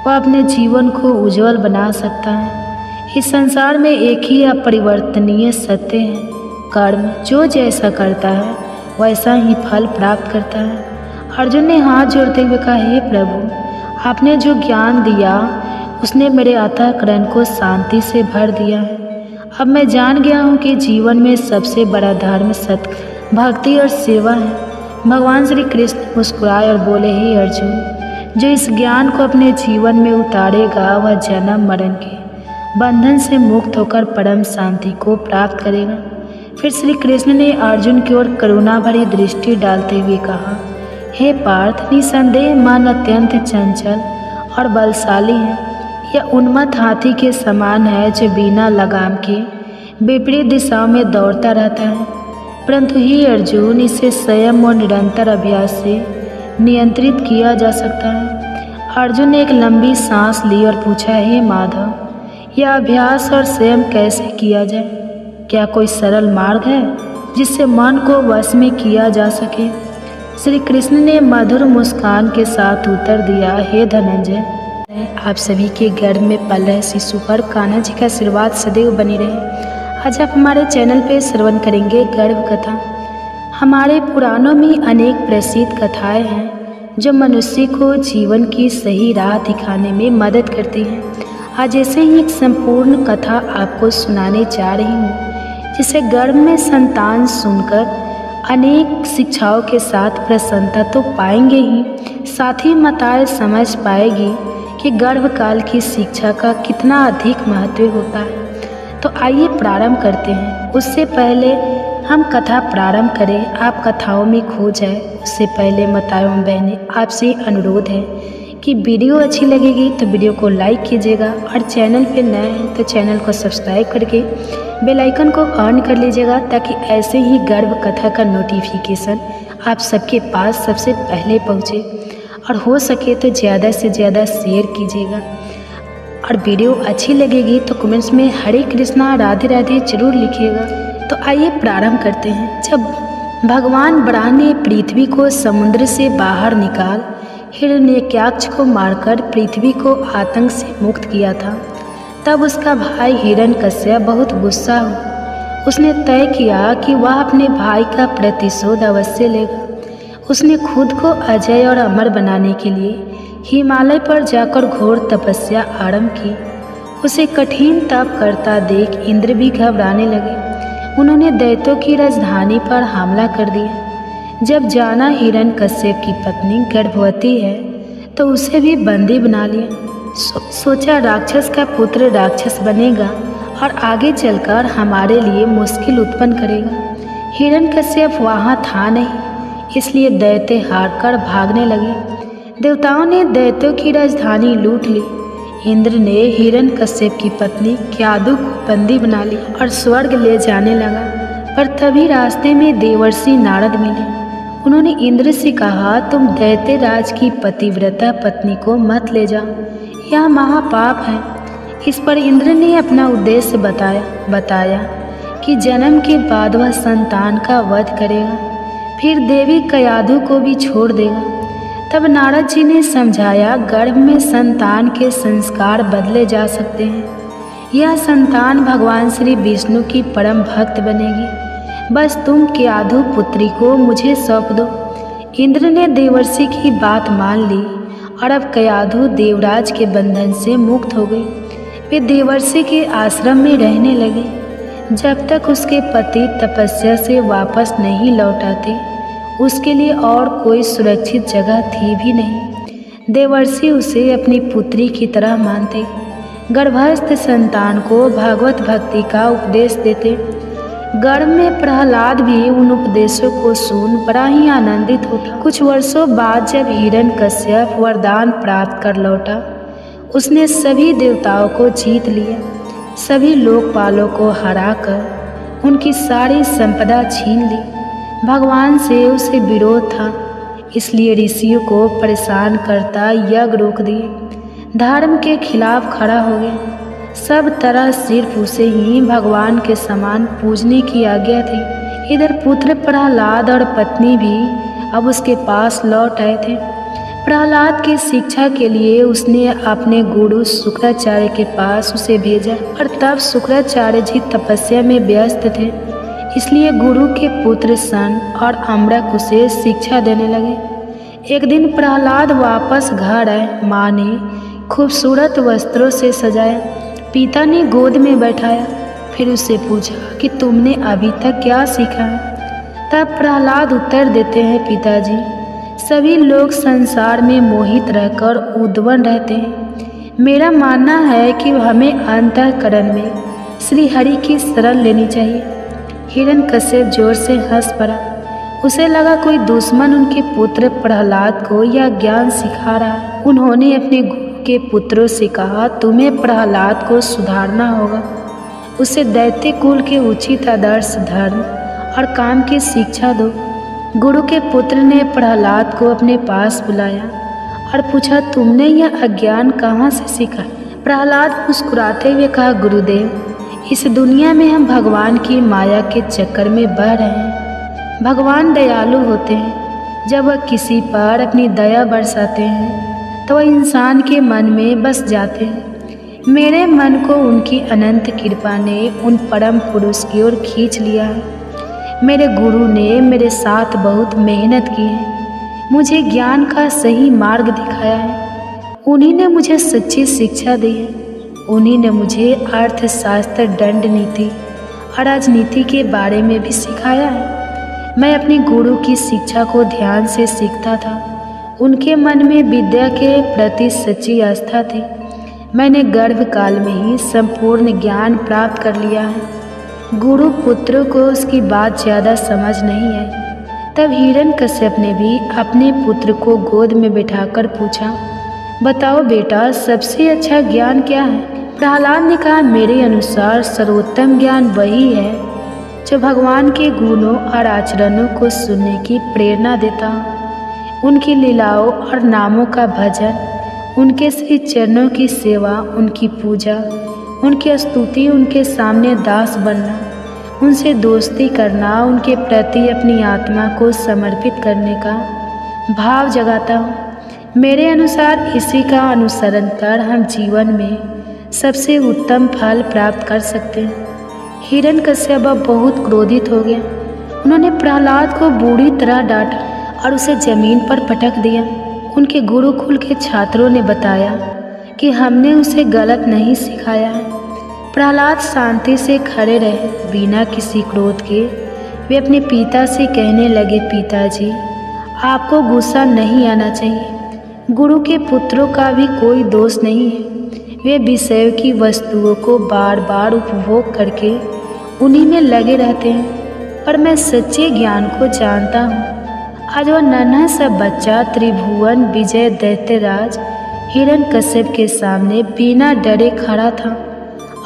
वह अपने जीवन को उज्जवल बना सकता है। इस संसार में एक ही अपरिवर्तनीय सत्य है, कर्म जो जैसा करता है वैसा ही फल प्राप्त करता है। अर्जुन ने हाथ जोड़ते हुए कहा, हे प्रभु, आपने जो ज्ञान दिया उसने मेरे अंतःकरण को शांति से भर दिया है। अब मैं जान गया हूँ कि जीवन में सबसे बड़ा धर्म सत्य, भक्ति और सेवा है। भगवान श्री कृष्ण मुस्कुराए और बोले, हे अर्जुन, जो इस ज्ञान को अपने जीवन में उतारेगा वह जन्म मरण के बंधन से मुक्त होकर परम शांति को प्राप्त करेगा। फिर श्री कृष्ण ने अर्जुन की ओर करुणा भरी दृष्टि डालते हुए कहा, हे पार्थ, निसंदेह मन अत्यंत चंचल और बलशाली है। यह उन्मत्त हाथी के समान है जो बिना लगाम के विपरीत दिशाओं में दौड़ता रहता है, परंतु हे अर्जुन, इसे संयम और निरंतर अभ्यास से नियंत्रित किया जा सकता है। अर्जुन ने एक लंबी सांस ली और पूछा, हे माधव, यह अभ्यास और संयम कैसे किया जाए? क्या कोई सरल मार्ग है जिससे मन को वश में किया जा सके? श्री कृष्ण ने मधुर मुस्कान के साथ उत्तर दिया, हे धनंजय, आप सभी के गर्भ में पल रहे शिशु पर कान्हा जी का आशीर्वाद सदैव बनी रहे। आज आप हमारे चैनल पे श्रवण करेंगे गर्भ कथा। हमारे पुराणों में अनेक प्रसिद्ध कथाएं हैं जो मनुष्य को जीवन की सही राह दिखाने में मदद करती हैं। आज ऐसे ही एक संपूर्ण कथा आपको सुनाने जा रही हूँ, जिसे गर्भ में संतान सुनकर अनेक शिक्षाओं के साथ प्रसन्नता तो पाएंगे ही, साथ ही माताएं समझ पाएगी कि गर्भकाल की शिक्षा का कितना अधिक महत्व होता है। तो आइए प्रारंभ करते हैं। उससे पहले हम कथा प्रारंभ करें, आप कथाओं में खो जाए उससे पहले माताओं एवं बहनें, आपसे अनुरोध है कि वीडियो अच्छी लगेगी तो वीडियो को लाइक कीजिएगा और चैनल पे नए हैं तो चैनल को सब्सक्राइब करके बेल आइकन को ऑन कर लीजिएगा, ताकि ऐसे ही गर्भ कथा का नोटिफिकेशन आप सबके पास सबसे पहले पहुँचे। और हो सके तो ज़्यादा से ज़्यादा शेयर कीजिएगा। और वीडियो अच्छी लगेगी तो कमेंट्स में हरे कृष्णा राधे राधे जरूर लिखिएगा। तो आइए प्रारंभ करते हैं। जब भगवान ब्रह्मा ने पृथ्वी को समुद्र से बाहर निकाल हिरण्यकश्यप को मारकर पृथ्वी को आतंक से मुक्त किया था, तब उसका भाई हिरण्यकश्यप बहुत गुस्सा हुआ। उसने तय किया कि वह अपने भाई का प्रतिशोध अवश्य लेगा। उसने खुद को अजय और अमर बनाने के लिए हिमालय पर जाकर घोर तपस्या आरंभ की। उसे कठिन तप करता देख इंद्र भी घबराने लगे। उन्होंने दैत्यों की राजधानी पर हमला कर दिया। जब जाना हिरण्यकश्यप की पत्नी गर्भवती है तो उसे भी बंदी बना लिया। सोचा राक्षस का पुत्र राक्षस बनेगा और आगे चलकर हमारे लिए मुश्किल उत्पन्न करेगा। हिरण्यकश्यप वहाँ था नहीं, इसलिए दैत्य हारकर भागने लगे। देवताओं ने दैत्यों की राजधानी लूट ली। इंद्र ने हिरण्यकश्यप की पत्नी क्यादु को बंदी बना लिया और स्वर्ग ले जाने लगा। पर तभी रास्ते में देवर्षि नारद मिले। उन्होंने इंद्र से कहा, तुम दैत्य राज की पतिव्रता पत्नी को मत ले जाओ, यह महापाप है। इस पर इंद्र ने अपना उद्देश्य बताया कि जन्म के बाद वह संतान का वध करेगा, फिर देवी क्यादु को भी छोड़ देगा। तब नारद जी ने समझाया, गर्भ में संतान के संस्कार बदले जा सकते हैं। यह संतान भगवान श्री विष्णु की परम भक्त बनेगी। बस तुम क्यादु पुत्री को मुझे सौंप दो। इंद्र ने देवर्षि की बात मान ली और अब क्यादु देवराज के बंधन से मुक्त हो गई। वे देवर्षि के आश्रम में रहने लगे जब तक उसके पति तपस्या से वापस नहीं लौट आते। उसके लिए और कोई सुरक्षित जगह थी भी नहीं। देवर्षि उसे अपनी पुत्री की तरह मानते। गर्भस्थ संतान को भागवत भक्ति का उपदेश देते। गर्भ में प्रहलाद भी उन उपदेशों को सुन बड़ा ही आनंदित होता। कुछ वर्षों बाद जब हिरण्यकश्यप वरदान प्राप्त कर लौटा, उसने सभी देवताओं को जीत लिया। सभी लोकपालों को हराकर उनकी सारी संपदा छीन ली। भगवान से उसे विरोध था, इसलिए ऋषियों को परेशान करता यज्ञ रोक दिए। धर्म के खिलाफ खड़ा हो गया। सब तरह सिर्फ उसे ही भगवान के समान पूजने की आज्ञा थी। इधर पुत्र प्रहलाद और पत्नी भी अब उसके पास लौट आए थे। प्रहलाद की शिक्षा के लिए उसने अपने गुरु शुक्राचार्य के पास उसे भेजा, और तब शुक्राचार्य जी तपस्या में व्यस्त थे, इसलिए गुरु के पुत्र सन और अम्बरक उसे शिक्षा देने लगे। एक दिन प्रहलाद वापस घर आए। माँ ने खूबसूरत वस्त्रों से सजाया, पिता ने गोद में बैठाया, फिर उससे पूछा कि तुमने अभी तक क्या सीखा है। तब प्रहलाद उत्तर देते हैं, पिताजी, सभी लोग संसार में मोहित रहकर उद्वन रहते हैं। मेरा मानना है कि हमें अंतःकरण में श्री हरि की शरण लेनी चाहिए। हिरण्यकश्यप जोर से हंस पड़ा। उसे लगा कोई दुश्मन उनके पुत्र प्रहलाद को यह ज्ञान सिखा रहा है। उन्होंने अपने गुरु के पुत्रों से कहा, तुम्हें प्रहलाद को सुधारना होगा। उसे दैत्य कुल के उचित आदर्श, धर्म और काम की शिक्षा दो। गुरु के पुत्र ने प्रहलाद को अपने पास बुलाया और पूछा, तुमने यह अज्ञान कहाँ से सीखा? प्रहलाद मुस्कुराते हुए कहा, गुरुदेव, इस दुनिया में हम भगवान की माया के चक्कर में बह रहे हैं। भगवान दयालु होते हैं। जब वह किसी पर अपनी दया बरसाते हैं तो वह इंसान के मन में बस जाते हैं। मेरे मन को उनकी अनंत कृपा ने उन परम पुरुष की ओर खींच लिया है। मेरे गुरु ने मेरे साथ बहुत मेहनत की है, मुझे ज्ञान का सही मार्ग दिखाया है। उन्हीं ने मुझे सच्ची शिक्षा दी है। उन्हीं ने मुझे अर्थशास्त्र, दंड नीति और राजनीति के बारे में भी सिखाया है। मैं अपने गुरु की शिक्षा को ध्यान से सीखता था। उनके मन में विद्या के प्रति सच्ची आस्था थी। मैंने गर्भकाल में ही संपूर्ण ज्ञान प्राप्त कर लिया है। गुरु पुत्र को उसकी बात ज़्यादा समझ नहीं है। तब हिरण्यकश्यप ने भी अपने पुत्र को गोद में बिठाकर पूछा, बताओ बेटा, सबसे अच्छा ज्ञान क्या है? प्रहलाद ने कहा, मेरे अनुसार सर्वोत्तम ज्ञान वही है जो भगवान के गुणों और आचरणों को सुनने की प्रेरणा देता हो। उनकी लीलाओं और नामों का भजन, उनके श्री चरणों की सेवा, उनकी पूजा, उनकी स्तुति, उनके सामने दास बनना, उनसे दोस्ती करना, उनके प्रति अपनी आत्मा को समर्पित करने का भाव जगाता हूँ। मेरे अनुसार इसी का अनुसरण कर हम जीवन में सबसे उत्तम फल प्राप्त कर सकते हैं। हिरण्यकश्यप बहुत क्रोधित हो गया। उन्होंने प्रहलाद को बुरी तरह डांटा और उसे जमीन पर पटक दिया। उनके गुरुकुल के छात्रों ने बताया कि हमने उसे गलत नहीं सिखाया है। प्रहलाद शांति से खड़े रहे, बिना किसी क्रोध के। वे अपने पिता से कहने लगे, पिताजी, आपको गुस्सा नहीं आना चाहिए। गुरु के पुत्रों का भी कोई दोष नहीं है। वे विषय की वस्तुओं को बार बार उपभोग करके उन्हीं में लगे रहते हैं, पर मैं सच्चे ज्ञान को जानता हूँ। आज वह नन्हा सा बच्चा त्रिभुवन विजय दैत्यराज हिरण्यकश्यप के सामने बिना डरे खड़ा था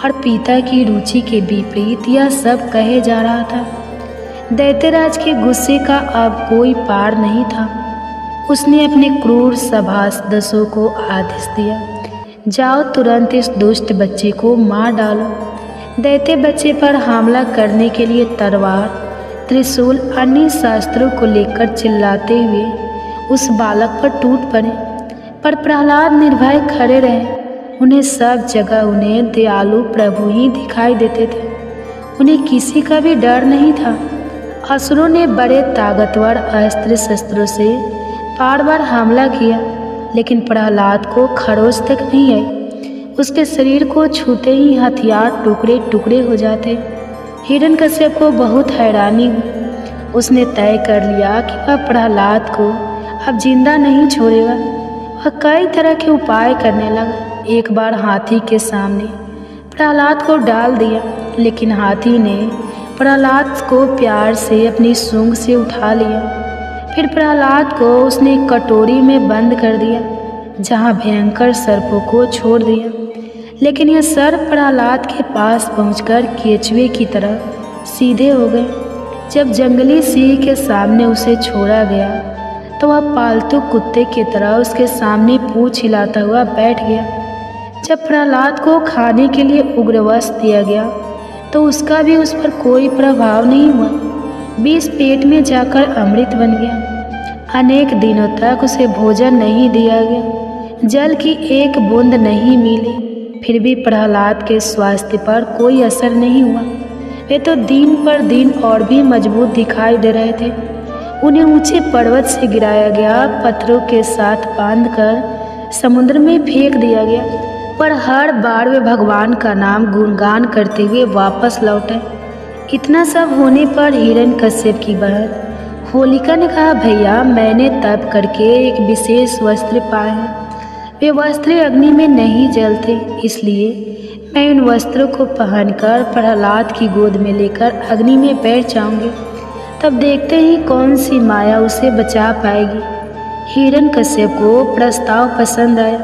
और पिता की रुचि के विपरीत यह सब कहे जा रहा था। दैत्यराज के गुस्से का अब कोई पार नहीं था। उसने अपने क्रूर सभासदों को आदेश दिया, जाओ तुरंत इस दुष्ट बच्चे को मार डालो। दैत्य बच्चे पर हमला करने के लिए तलवार, त्रिशूल, अन्य शास्त्रों को लेकर चिल्लाते हुए उस बालक पर टूट पड़े, पर प्रहलाद निर्भय खड़े रहे। उन्हें सब जगह उन्हें दयालु प्रभु ही दिखाई देते थे। उन्हें किसी का भी डर नहीं था। असुरों ने बड़े ताकतवर अस्त्र शस्त्रों से बार बार हमला किया, लेकिन प्रहलाद को खरोच तक नहीं आई। उसके शरीर को छूते ही हथियार टुकड़े टुकड़े हो जाते। हिरण्यकश्यप को बहुत हैरानी हुई। उसने तय कर लिया कि वह प्रहलाद को अब जिंदा नहीं छोड़ेगा। वह कई तरह के उपाय करने लगा। एक बार हाथी के सामने प्रहलाद को डाल दिया, लेकिन हाथी ने प्रहलाद को प्यार से अपनी सूंड से उठा लिया। फिर प्रहलाद को उसने एक कटोरी में बंद कर दिया, जहाँ भयंकर सर्पों को छोड़ दिया। लेकिन यह सर्प प्रहलाद के पास पहुंचकर केचुए की तरह सीधे हो गए। जब जंगली सिंह के सामने उसे छोड़ा गया तो वह पालतू कुत्ते की तरह उसके सामने पूंछ हिलाता हुआ बैठ गया। जब प्रहलाद को खाने के लिए उग्रवस्त्र दिया गया तो उसका भी उस पर कोई प्रभाव नहीं हुआ। विष पेट में जाकर अमृत बन गया। अनेक दिनों तक उसे भोजन नहीं दिया गया, जल की एक बूंद नहीं मिली। फिर भी प्रहलाद के स्वास्थ्य पर कोई असर नहीं हुआ। वे तो दिन पर दिन और भी मजबूत दिखाई दे रहे थे। उन्हें ऊंचे पर्वत से गिराया गया, पत्थरों के साथ बांधकर समुद्र में फेंक दिया गया, पर हर बार वे भगवान का नाम गुणगान करते हुए वापस लौटे। इतना सब होने पर हिरण्यकश्यप की बहन होलिका ने कहा, भैया, मैंने तप करके एक विशेष वस्त्र पाए हैं। वे वस्त्र अग्नि में नहीं जलते, इसलिए मैं उन वस्त्रों को पहनकर प्रहलाद की गोद में लेकर अग्नि में बैठ जाऊंगी। तब देखते ही कौन सी माया उसे बचा पाएगी। हिरण्यकश्यप को प्रस्ताव पसंद आया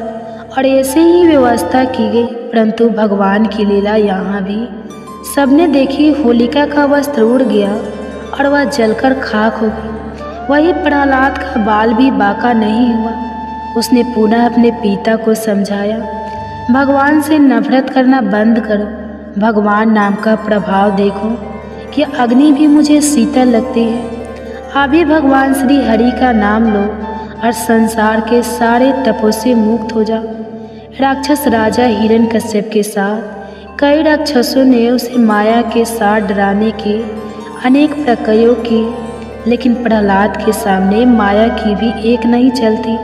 और ऐसे ही व्यवस्था की गई, परंतु भगवान की लीला यहाँ भी सबने देखी। होलिका का वस्त्र उड़ गया और वह जलकर खाक हो गई। वही प्रहलाद का बाल भी बांका नहीं हुआ। उसने पुनः अपने पिता को समझाया, भगवान से नफरत करना बंद करो। भगवान नाम का प्रभाव देखो कि अग्नि भी मुझे शीतल लगती है। अभी भगवान श्री हरि का नाम लो और संसार के सारे तपों से मुक्त हो जाओ। राक्षस राजा हिरण्यकश्यप के साथ कई राक्षसों ने उसे माया के साथ डराने के अनेक प्रयोग किए, लेकिन प्रहलाद के सामने माया की भी एक नहीं चलती।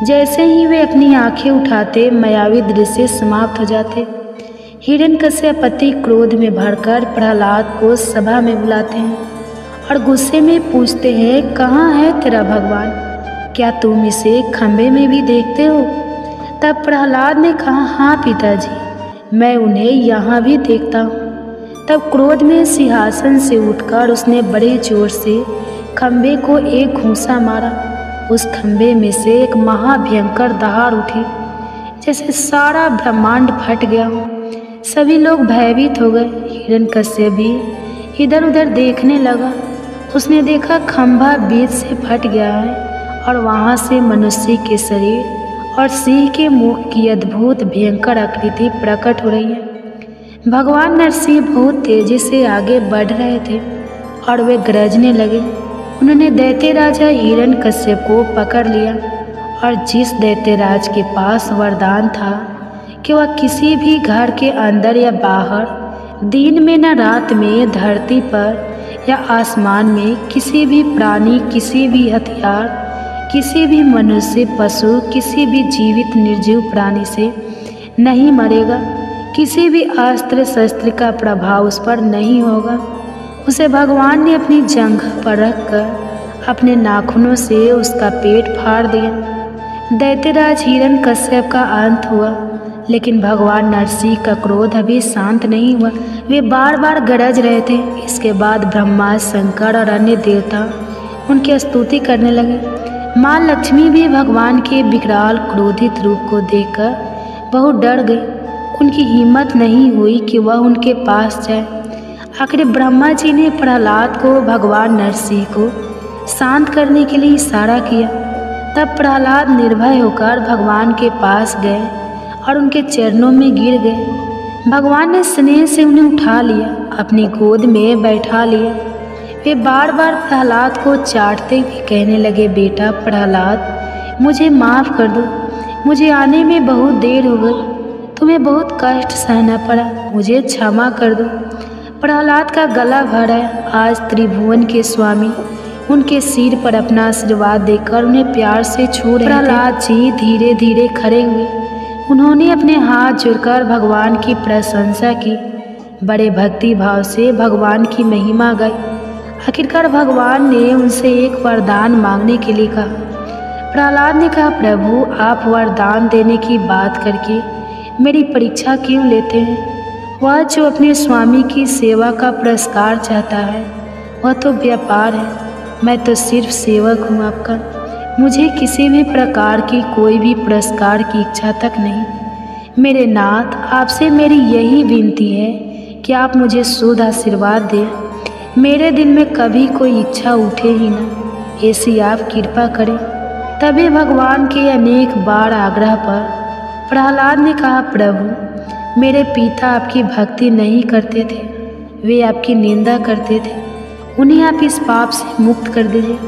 जैसे ही वे अपनी आंखें उठाते, मायावी दृश्य समाप्त हो जाते। हिरण्यकश्यप अति क्रोध में भरकर प्रहलाद को सभा में बुलाते हैं और गुस्से में पूछते हैं, कहाँ है तेरा भगवान? क्या तुम इसे खंभे में भी देखते हो? तब प्रहलाद ने कहा, हाँ पिताजी, मैं उन्हें यहाँ भी देखता हूँ। तब क्रोध में सिंहासन से उठकर उसने बड़े जोर से खंभे को एक घूंसा मारा। उस खंभे में से एक महाभयंकर दहाड़ उठी, जैसे सारा ब्रह्मांड फट गया हो। सभी लोग भयभीत हो गए। हिरण्यकश्यप भी इधर उधर देखने लगा। उसने देखा खंभा बीच से फट गया है और वहाँ से मनुष्य के शरीर और सिंह के मुख की अद्भुत भयंकर आकृति प्रकट हो रही है। भगवान नरसिंह बहुत तेजी से आगे बढ़ रहे थे और वे गरजने लगे। उन्होंने दैत्य राजा हिरण्यकश्यप को पकड़ लिया और जिस दैत्यराज के पास वरदान था कि वह किसी भी घर के अंदर या बाहर, दिन में न रात में, धरती पर या आसमान में किसी भी प्राणी, किसी भी हथियार किसी भी मनुष्य, पशु, किसी भी जीवित निर्जीव प्राणी से नहीं मरेगा। किसी भी अस्त्र शस्त्र का प्रभाव उस पर नहीं होगा। उसे भगवान ने अपनी जंघ पर रखकर अपने नाखूनों से उसका पेट फाड़ दिया। दैत्यराज हिरण्यकश्यप का अंत हुआ, लेकिन भगवान नरसिंह का क्रोध अभी शांत नहीं हुआ। वे बार बार गरज रहे थे। इसके बाद ब्रह्मा, शंकर और अन्य देवता उनकी स्तुति करने लगे। माँ लक्ष्मी भी भगवान के विकराल क्रोधित रूप को देखकर बहुत डर गई। उनकी हिम्मत नहीं हुई कि वह उनके पास जाए। आखिर ब्रह्मा जी ने प्रहलाद को भगवान नरसिंह को शांत करने के लिए इशारा किया। तब प्रहलाद निर्भय होकर भगवान के पास गए और उनके चरणों में गिर गए। भगवान ने स्नेह से उन्हें उठा लिया, अपनी गोद में बैठा लिया। वे बार बार प्रहलाद को चाटते हुए कहने लगे, बेटा प्रहलाद, मुझे माफ़ कर दो। मुझे आने में बहुत देर हो गई, तुम्हें बहुत कष्ट सहना पड़ा, मुझे क्षमा कर दो। प्रहलाद का गला भर है। आज त्रिभुवन के स्वामी उनके सिर पर अपना आशीर्वाद देकर उन्हें प्यार से छू रहे थे। प्रहलाद जी धीरे धीरे खड़े हुए। उन्होंने अपने हाथ जोड़कर भगवान की प्रशंसा की, बड़े भक्ति भाव से भगवान की महिमा गाई। आखिरकार भगवान ने उनसे एक वरदान मांगने के लिए कहा। प्रहलाद ने कहा, प्रभु आप वरदान देने की बात करके मेरी परीक्षा क्यों लेते हैं? वह जो अपने स्वामी की सेवा का पुरस्कार चाहता है वह तो व्यापार है, मैं तो सिर्फ सेवक हूँ आपका। मुझे किसी भी प्रकार की कोई भी पुरस्कार की इच्छा तक नहीं। मेरे नाथ, आपसे मेरी यही विनती है कि आप मुझे शुद्ध आशीर्वाद दें। मेरे दिल में कभी कोई इच्छा उठे ही ना, ऐसी आप कृपा करें। तभी भगवान के अनेक बार आग्रह पर प्रहलाद ने कहा, प्रभु मेरे पिता आपकी भक्ति नहीं करते थे, वे आपकी निंदा करते थे, उन्हें आप इस पाप से मुक्त कर दीजिए।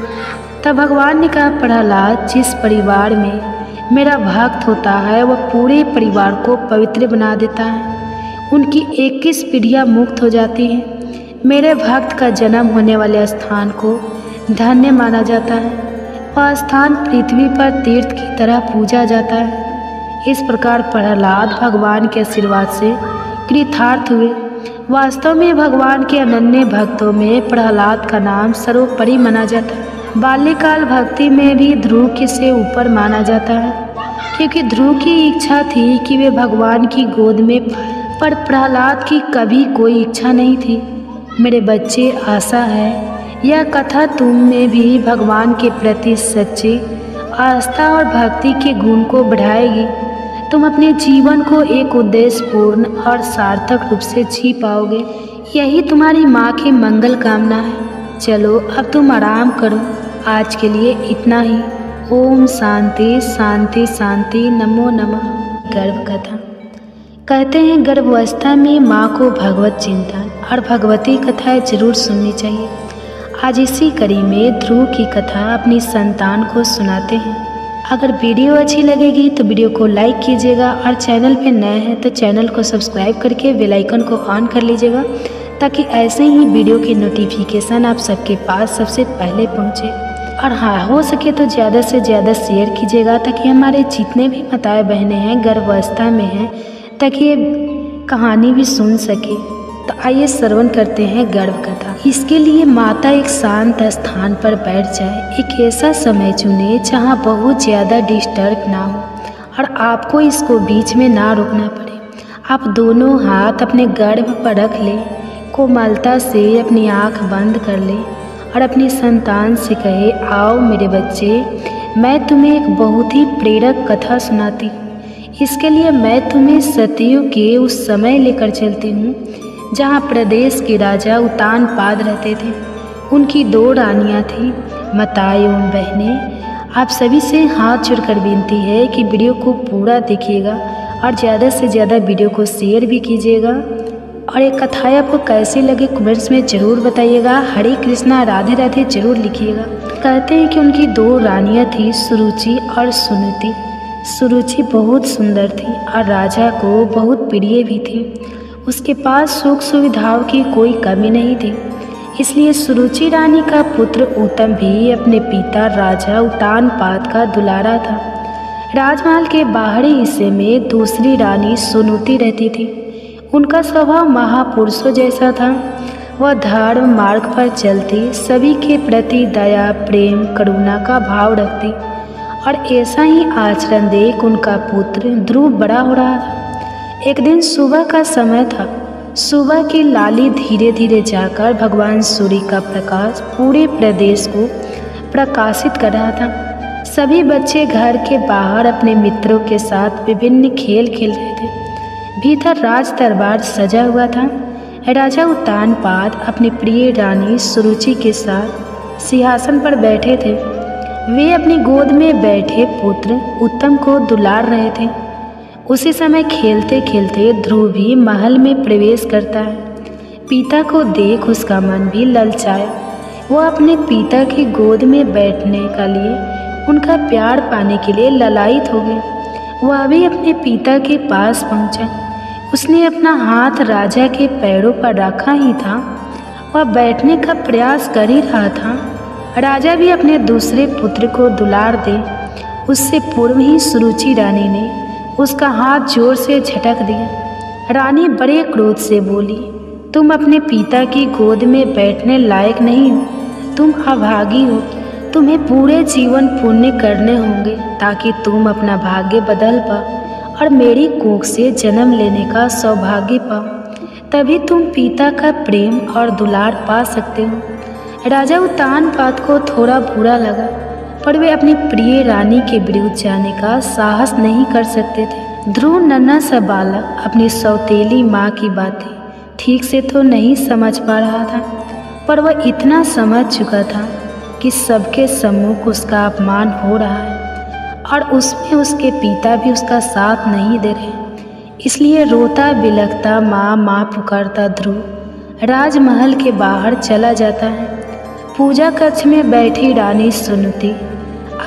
तब भगवान ने कहा, प्रहलाद, जिस परिवार में मेरा भक्त होता है वह पूरे परिवार को पवित्र बना देता है। उनकी 21 पीढ़ियाँ मुक्त हो जाती हैं। मेरे भक्त का जन्म होने वाले स्थान को धन्य माना जाता है। वह स्थान पृथ्वी पर तीर्थ की तरह पूजा जाता है। इस प्रकार प्रहलाद भगवान के आशीर्वाद से कृतार्थ हुए। वास्तव में भगवान के अनन्य भक्तों में प्रहलाद का नाम सर्वोपरि माना जाता है। बाल्यकाल भक्ति में भी ध्रुव के से ऊपर माना जाता है, क्योंकि ध्रुव की इच्छा थी कि वे भगवान की गोद में, पर प्रहलाद की कभी कोई इच्छा नहीं थी। मेरे बच्चे, आशा है यह कथा तुम में भी भगवान के प्रति सच्ची आस्था और भक्ति के गुण को बढ़ाएगी। तुम अपने जीवन को एक उद्देश्यपूर्ण और सार्थक रूप से जी पाओगे। यही तुम्हारी माँ की मंगल कामना है। चलो अब तुम आराम करो। आज के लिए इतना ही। ओम शांति शांति शांति। नमो नमः। गर्भ कथा। कहते हैं गर्भावस्था में माँ को भगवत चिंतन और भगवती कथाएं जरूर सुननी चाहिए। आज इसी कड़ी में ध्रुव की कथा अपनी संतान को सुनाते हैं। अगर वीडियो अच्छी लगेगी तो वीडियो को लाइक कीजिएगा और चैनल पे नए हैं तो चैनल को सब्सक्राइब करके बेल आइकन को ऑन कर लीजिएगा, ताकि ऐसे ही वीडियो की नोटिफिकेशन आप सबके पास सबसे पहले पहुंचे। और हाँ, हो सके तो ज़्यादा से ज़्यादा शेयर कीजिएगा, ताकि हमारे जितने भी माताएं बहनें हैं गर्भावस्था में हैं, ताकि ये कहानी भी सुन सके। तो आइए श्रवण करते हैं गर्भ कथा। इसके लिए माता एक शांत स्थान पर बैठ जाए। एक ऐसा समय चुने जहाँ बहुत ज़्यादा डिस्टर्ब ना हो और आपको इसको बीच में ना रोकना पड़े। आप दोनों हाथ अपने गर्भ पर रख लें, कोमलता से अपनी आँख बंद कर लें और अपनी संतान से कहे, आओ मेरे बच्चे, मैं तुम्हें एक बहुत ही प्रेरक कथा सुनाती हूँ। इसके लिए मैं तुम्हें सतयुग के उस समय लेकर चलती हूँ जहाँ प्रदेश के राजा उत्तानपाद रहते थे। उनकी 2 रानियाँ थीं। माताएं एवं बहनें, आप सभी से हाथ जोड़कर विनती है कि वीडियो को पूरा देखिएगा और ज़्यादा से ज़्यादा वीडियो को शेयर भी कीजिएगा। और ये कथाएं आपको कैसी लगे कमेंट्स में ज़रूर बताइएगा। हरे कृष्णा, राधे राधे ज़रूर लिखिएगा। कहते हैं कि उनकी 2 रानियाँ थीं, सुरुचि और सुनीति। सुरुचि बहुत सुंदर थी और राजा को बहुत प्रिय भी थी। उसके पास सुख सुविधाओं की कोई कमी नहीं थी। इसलिए सुरुचि रानी का पुत्र उत्तम भी अपने पिता राजा उत्तानपाद का दुलारा था। राजमहल के बाहरी हिस्से में दूसरी रानी सुनीति रहती थी। उनका स्वभाव महापुरुषों जैसा था। वह धर्म मार्ग पर चलती, सभी के प्रति दया, प्रेम, करुणा का भाव रखती और ऐसा ही आचरण देख उनका पुत्र ध्रुव बड़ा हो रहा था। एक दिन सुबह का समय था। सुबह की लाली धीरे धीरे जाकर भगवान सूर्य का प्रकाश पूरे प्रदेश को प्रकाशित कर रहा था। सभी बच्चे घर के बाहर अपने मित्रों के साथ विभिन्न खेल खेल रहे थे। भीतर राज दरबार सजा हुआ था। राजा उत्तानपाद अपनी प्रिय रानी सुरुचि के साथ सिंहासन पर बैठे थे। वे अपनी गोद में बैठे पुत्र उत्तम को दुलार रहे थे। उसी समय खेलते खेलते ध्रुव भी महल में प्रवेश करता है। पिता को देख उसका मन भी ललचाया। वह अपने पिता की गोद में बैठने के लिए, उनका प्यार पाने के लिए ललायित हो गया। वह भी अपने पिता के पास पहुंचा। उसने अपना हाथ राजा के पैरों पर रखा ही था। वह बैठने का प्रयास कर ही रहा था। राजा भी अपने दूसरे पुत्र को दुलार दे उससे पूर्व ही सुरुचि रानी ने उसका हाथ जोर से झटक दिया। रानी बड़े क्रोध से बोली, तुम अपने पिता की गोद में बैठने लायक नहीं हो। तुम अभागी हो। तुम्हें पूरे जीवन पुण्य करने होंगे ताकि तुम अपना भाग्य बदल पाओ और मेरी कोख से जन्म लेने का सौभाग्य पाओ। तभी तुम पिता का प्रेम और दुलार पा सकते हो। राजा उत्तानपाद को थोड़ा बुरा लगा, पर वे अपनी प्रिय रानी के विरुद्ध जाने का साहस नहीं कर सकते थे। ध्रुव नन्हा सा बालक अपनी सौतेली माँ की बातें ठीक से तो नहीं समझ पा रहा था, पर वह इतना समझ चुका था कि सबके सम्मुख उसका अपमान हो रहा है और उसमें उसके पिता भी उसका साथ नहीं दे रहे। इसलिए रोता बिलखता माँ माँ पुकारता ध्रुव राजमहल के बाहर चला जाता है। पूजा कक्ष में बैठी रानी सुनीति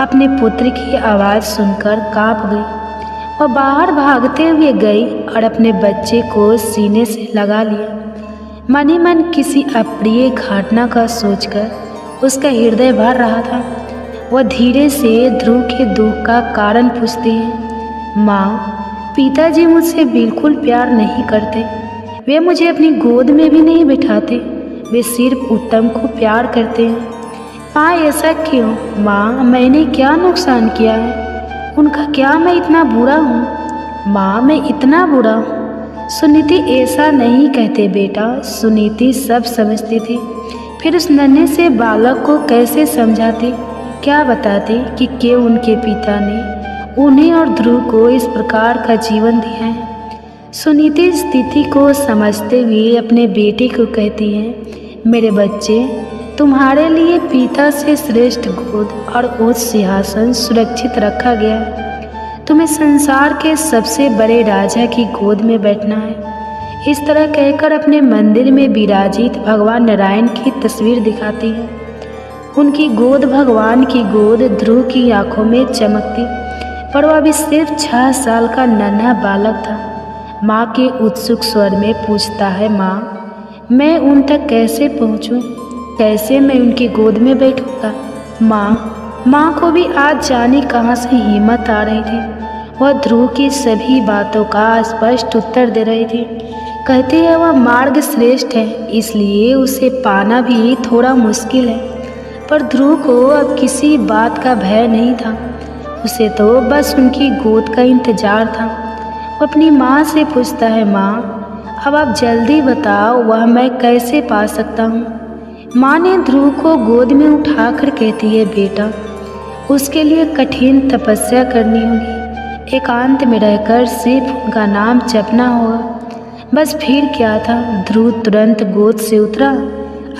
अपने पुत्र की आवाज़ सुनकर कांप गई। वह बाहर भागते हुए गई और अपने बच्चे को सीने से लगा लिया। मन ही मन किसी अप्रिय घटना का सोचकर उसका हृदय भर रहा था। वह धीरे से ध्रुव के दुख का कारण पूछती है। माँ, पिताजी मुझसे बिल्कुल प्यार नहीं करते। वे मुझे अपनी गोद में भी नहीं बिठाते। वे सिर्फ उत्तम को प्यार करते हैं। माँ, ऐसा क्यों? माँ, मैंने क्या नुकसान किया है? उनका क्या मैं इतना बुरा हूँ? माँ, मैं इतना बुरा हूँ? सुनीति ऐसा नहीं कहते बेटा। सुनीति सब समझती थी। फिर उस नन्हे से बालक को कैसे समझाती, क्या बताते कि क्यों उनके पिता ने उन्हें और ध्रुव को इस प्रकार का जीवन दिया है। सुनीति स्थिति को समझते हुए अपने बेटे को कहती है, मेरे बच्चे, तुम्हारे लिए पिता से श्रेष्ठ गोद और उच्च सिंहासन सुरक्षित रखा गया है। तुम्हें संसार के सबसे बड़े राजा की गोद में बैठना है। इस तरह कहकर अपने मंदिर में विराजित भगवान नारायण की तस्वीर दिखाती है। उनकी गोद, भगवान की गोद ध्रुव की आंखों में चमकती, पर वह अभी सिर्फ 6 साल का नन्हा बालक था। माँ के उत्सुक स्वर में पूछता है, माँ, मैं उन तक कैसे पहुँचूँ? कैसे मैं उनकी गोद में बैठूँगा? माँ को भी आज जाने कहाँ से हिम्मत आ रही थी। वह ध्रुव की सभी बातों का स्पष्ट उत्तर दे रही थी। कहती है वह मार्ग श्रेष्ठ है, इसलिए उसे पाना भी थोड़ा मुश्किल है। पर ध्रुव को अब किसी बात का भय नहीं था। उसे तो बस उनकी गोद का इंतजार था। वो अपनी माँ से पूछता है, माँ, अब आप जल्दी बताओ, वह मैं कैसे पा सकता हूँ? माँ ने ध्रुव को गोद में उठाकर कहती है, बेटा, उसके लिए कठिन तपस्या करनी होगी। एकांत में रहकर सिर्फ उनका नाम जपना होगा। बस फिर क्या था। ध्रुव तुरंत गोद से उतरा,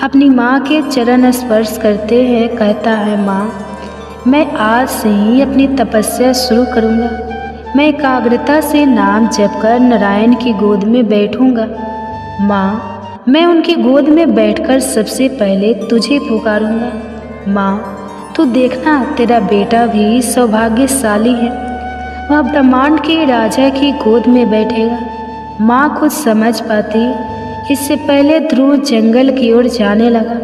अपनी माँ के चरण स्पर्श करते हैं कहता है, माँ, मैं आज से ही अपनी तपस्या शुरू करूँगा। मैं एकाग्रता से नाम जपकर नारायण की गोद में बैठूँगा। माँ, मैं उनकी गोद में बैठकर सबसे पहले तुझे पुकारूँगा। माँ, तू देखना, तेरा बेटा भी सौभाग्यशाली है। वह ब्रह्मांड के राजा की गोद में बैठेगा। माँ खुद समझ पाती इससे पहले ध्रुव जंगल की ओर जाने लगा।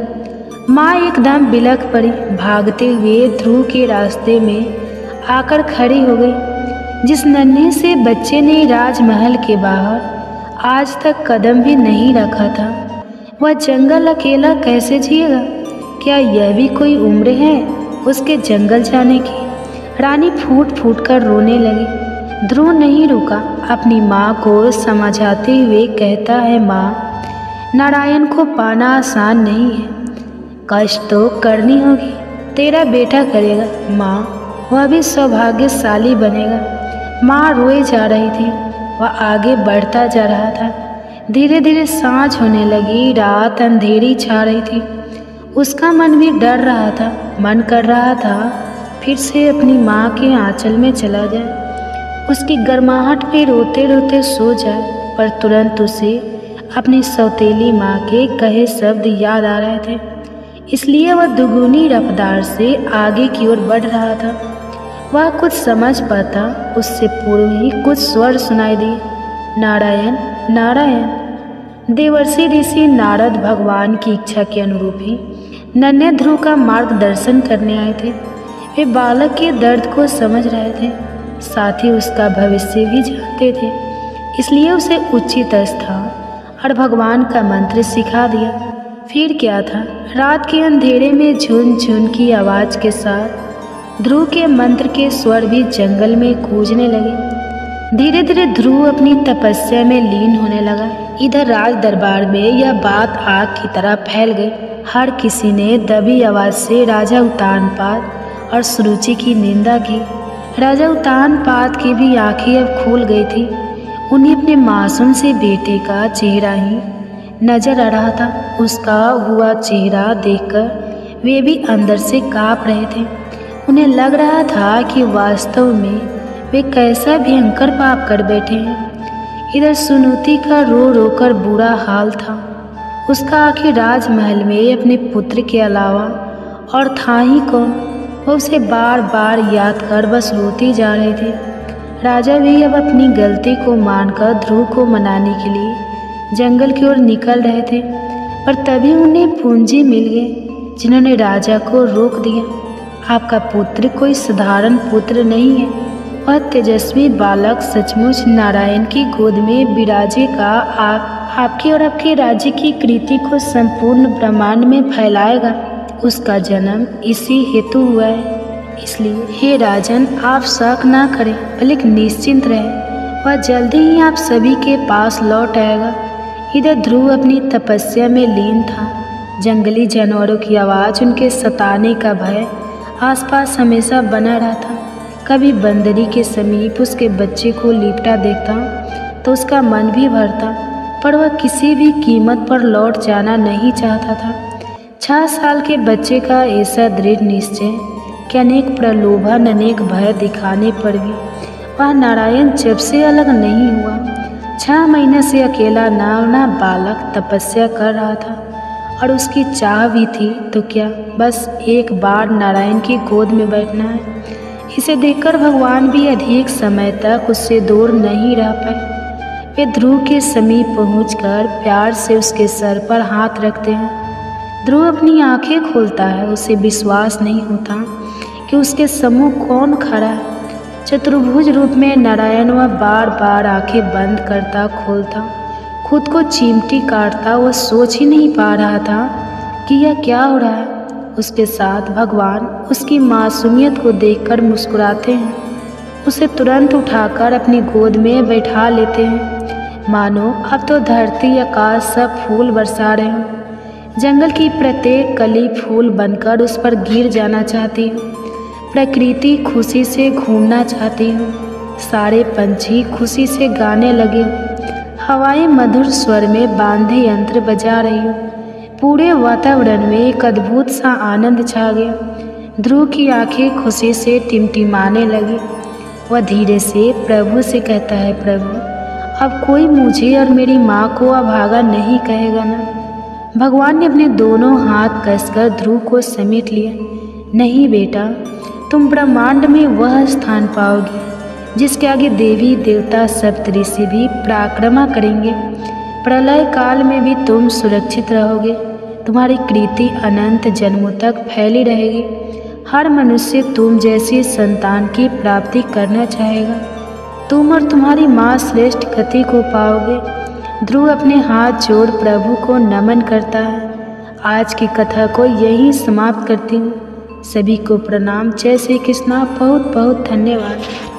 माँ एकदम बिलख पड़ी, भागते हुए ध्रुव के रास्ते में आकर खड़ी हो गई। जिस नन्हे से बच्चे ने राजमहल के बाहर आज तक कदम भी नहीं रखा था, वह जंगल अकेला कैसे जिएगा? क्या यह भी कोई उम्र है उसके जंगल जाने की? रानी फूट फूट कर रोने लगी। ध्रुव नहीं रुका, अपनी माँ को समझाते हुए कहता है, माँ, नारायण को पाना आसान नहीं है, कष्ट तो करनी होगी। तेरा बेटा करेगा माँ, वह भी सौभाग्यशाली बनेगा। माँ रोए जा रही थी, वह आगे बढ़ता जा रहा था। धीरे धीरे सांझ होने लगी, रात अंधेरी छा रही थी। उसका मन भी डर रहा था, मन कर रहा था फिर से अपनी माँ के आंचल में चला जाए, उसकी गर्माहट पे रोते रोते सो जाए। पर तुरंत उसे अपनी सौतेली माँ के कहे शब्द याद आ रहे थे, इसलिए वह दुगुनी रफ्तार से आगे की ओर बढ़ रहा था। वह कुछ समझ पाता उससे पूर्व ही कुछ स्वर सुनाई दिए, नारायण नारायण। देवर्षि ऋषि नारद भगवान की इच्छा के अनुरूप ही नन्हे ध्रुव का मार्गदर्शन करने आए थे। वे बालक के दर्द को समझ रहे थे, साथ ही उसका भविष्य भी जानते थे, इसलिए उसे उचित स्थान और भगवान का मंत्र सिखा दिया। फिर क्या था, रात के अंधेरे में झुन झुन की आवाज़ के साथ ध्रुव के मंत्र के स्वर भी जंगल में गूंजने लगे। धीरे धीरे ध्रुव अपनी तपस्या में लीन होने लगा। इधर राज दरबार में यह बात आग की तरह फैल गई। हर किसी ने दबी आवाज़ से राजा उत्तानपाद और सुरुचि की निंदा की। राजा उत्तानपाद की भी आंखें अब खुल गई थी। उन्हें अपने मासूम से बेटे का चेहरा ही नजर आ रहा था। उसका हुआ चेहरा देखकर वे भी अंदर से काँप रहे थे। उन्हें लग रहा था कि वास्तव में वे कैसा भयंकर पाप कर बैठे हैं। इधर सुनुति का रो रो कर बुरा हाल था। उसका आखिर राजमहल में अपने पुत्र के अलावा और था ही कौन। वह उसे बार बार याद कर बस रोती जा रहे थे। राजा भी अब अपनी गलती को मानकर ध्रुव को मनाने के लिए जंगल की ओर निकल रहे थे, पर तभी उन्हें पूंजी मिल गए जिन्होंने राजा को रोक दिया। आपका पुत्र कोई साधारण पुत्र नहीं है, वह तेजस्वी बालक सचमुच नारायण की गोद में विराजेगा। आपके और आपके राज्य की कृति को संपूर्ण ब्रह्मांड में फैलाएगा। उसका जन्म इसी हेतु हुआ है, इसलिए हे राजन, आप शक ना करें, बल्कि निश्चिंत रहें, वह जल्दी ही आप सभी के पास लौट आएगा। इधर ध्रुव अपनी तपस्या में लीन था। जंगली जानवरों की आवाज़, उनके सताने का भय आसपास हमेशा बना रहा था। कभी बंदरी के समीप उसके बच्चे को लिपटा देखता तो उसका मन भी भरता, पर वह किसी भी कीमत पर लौट जाना नहीं चाहता था। 6 साल के बच्चे का ऐसा दृढ़ निश्चय कि अनेक प्रलोभन, अनेक भय दिखाने पर भी वह नारायण जब से अलग नहीं हुआ। 6 महीने से अकेला ना बालक तपस्या कर रहा था और उसकी चाह भी थी तो क्या, बस एक बार नारायण की गोद में बैठना है। इसे देखकर भगवान भी अधिक समय तक उससे दूर नहीं रह पाए। वे ध्रुव के समीप पहुंचकर प्यार से उसके सर पर हाथ रखते हैं। ध्रुव अपनी आंखें खोलता है, उसे विश्वास नहीं होता कि उसके सम्मुख कौन खड़ा है। चतुर्भुज रूप में नारायण वह बार बार आंखें बंद करता खोलता, खुद को चिमटी काटता। वह सोच ही नहीं पा रहा था कि यह क्या हो रहा है। उसके साथ भगवान उसकी मासूमियत को देखकर मुस्कुराते हैं, उसे तुरंत उठाकर अपनी गोद में बैठा लेते हैं, मानो अब तो धरती आकाश सब फूल बरसा रहे हों। जंगल की प्रत्येक कली फूल बनकर उस पर गिर जाना चाहती हूँ। प्रकृति खुशी से घूमना चाहती हूँ, सारे पंछी खुशी से गाने लगे हों, हवाएं मधुर स्वर में बांधे यंत्र बजा रही हूँ। पूरे वातावरण में एक अद्भुत सा आनंद छा गया। ध्रुव की आंखें खुशी से टिमटिमाने लगी। वह धीरे से प्रभु से कहता है, प्रभु, अब कोई मुझे और मेरी माँ को अभागा नहीं कहेगा ना? भगवान ने अपने दोनों हाथ कसकर ध्रुव को समेट लिया। नहीं बेटा, तुम ब्रह्मांड में वह स्थान पाओगे जिसके आगे देवी देवता सप्तऋषि भी पराक्रमा करेंगे। प्रलय काल में भी तुम सुरक्षित रहोगे। तुम्हारी कीर्ति अनंत जन्मों तक फैली रहेगी। हर मनुष्य तुम जैसी संतान की प्राप्ति करना चाहेगा। तुम और तुम्हारी माँ श्रेष्ठ गति को पाओगे। ध्रुव अपने हाथ जोड़ प्रभु को नमन करता है। आज की कथा को यहीं समाप्त करती हूँ। सभी को प्रणाम। जय श्री कृष्णा। बहुत बहुत धन्यवाद।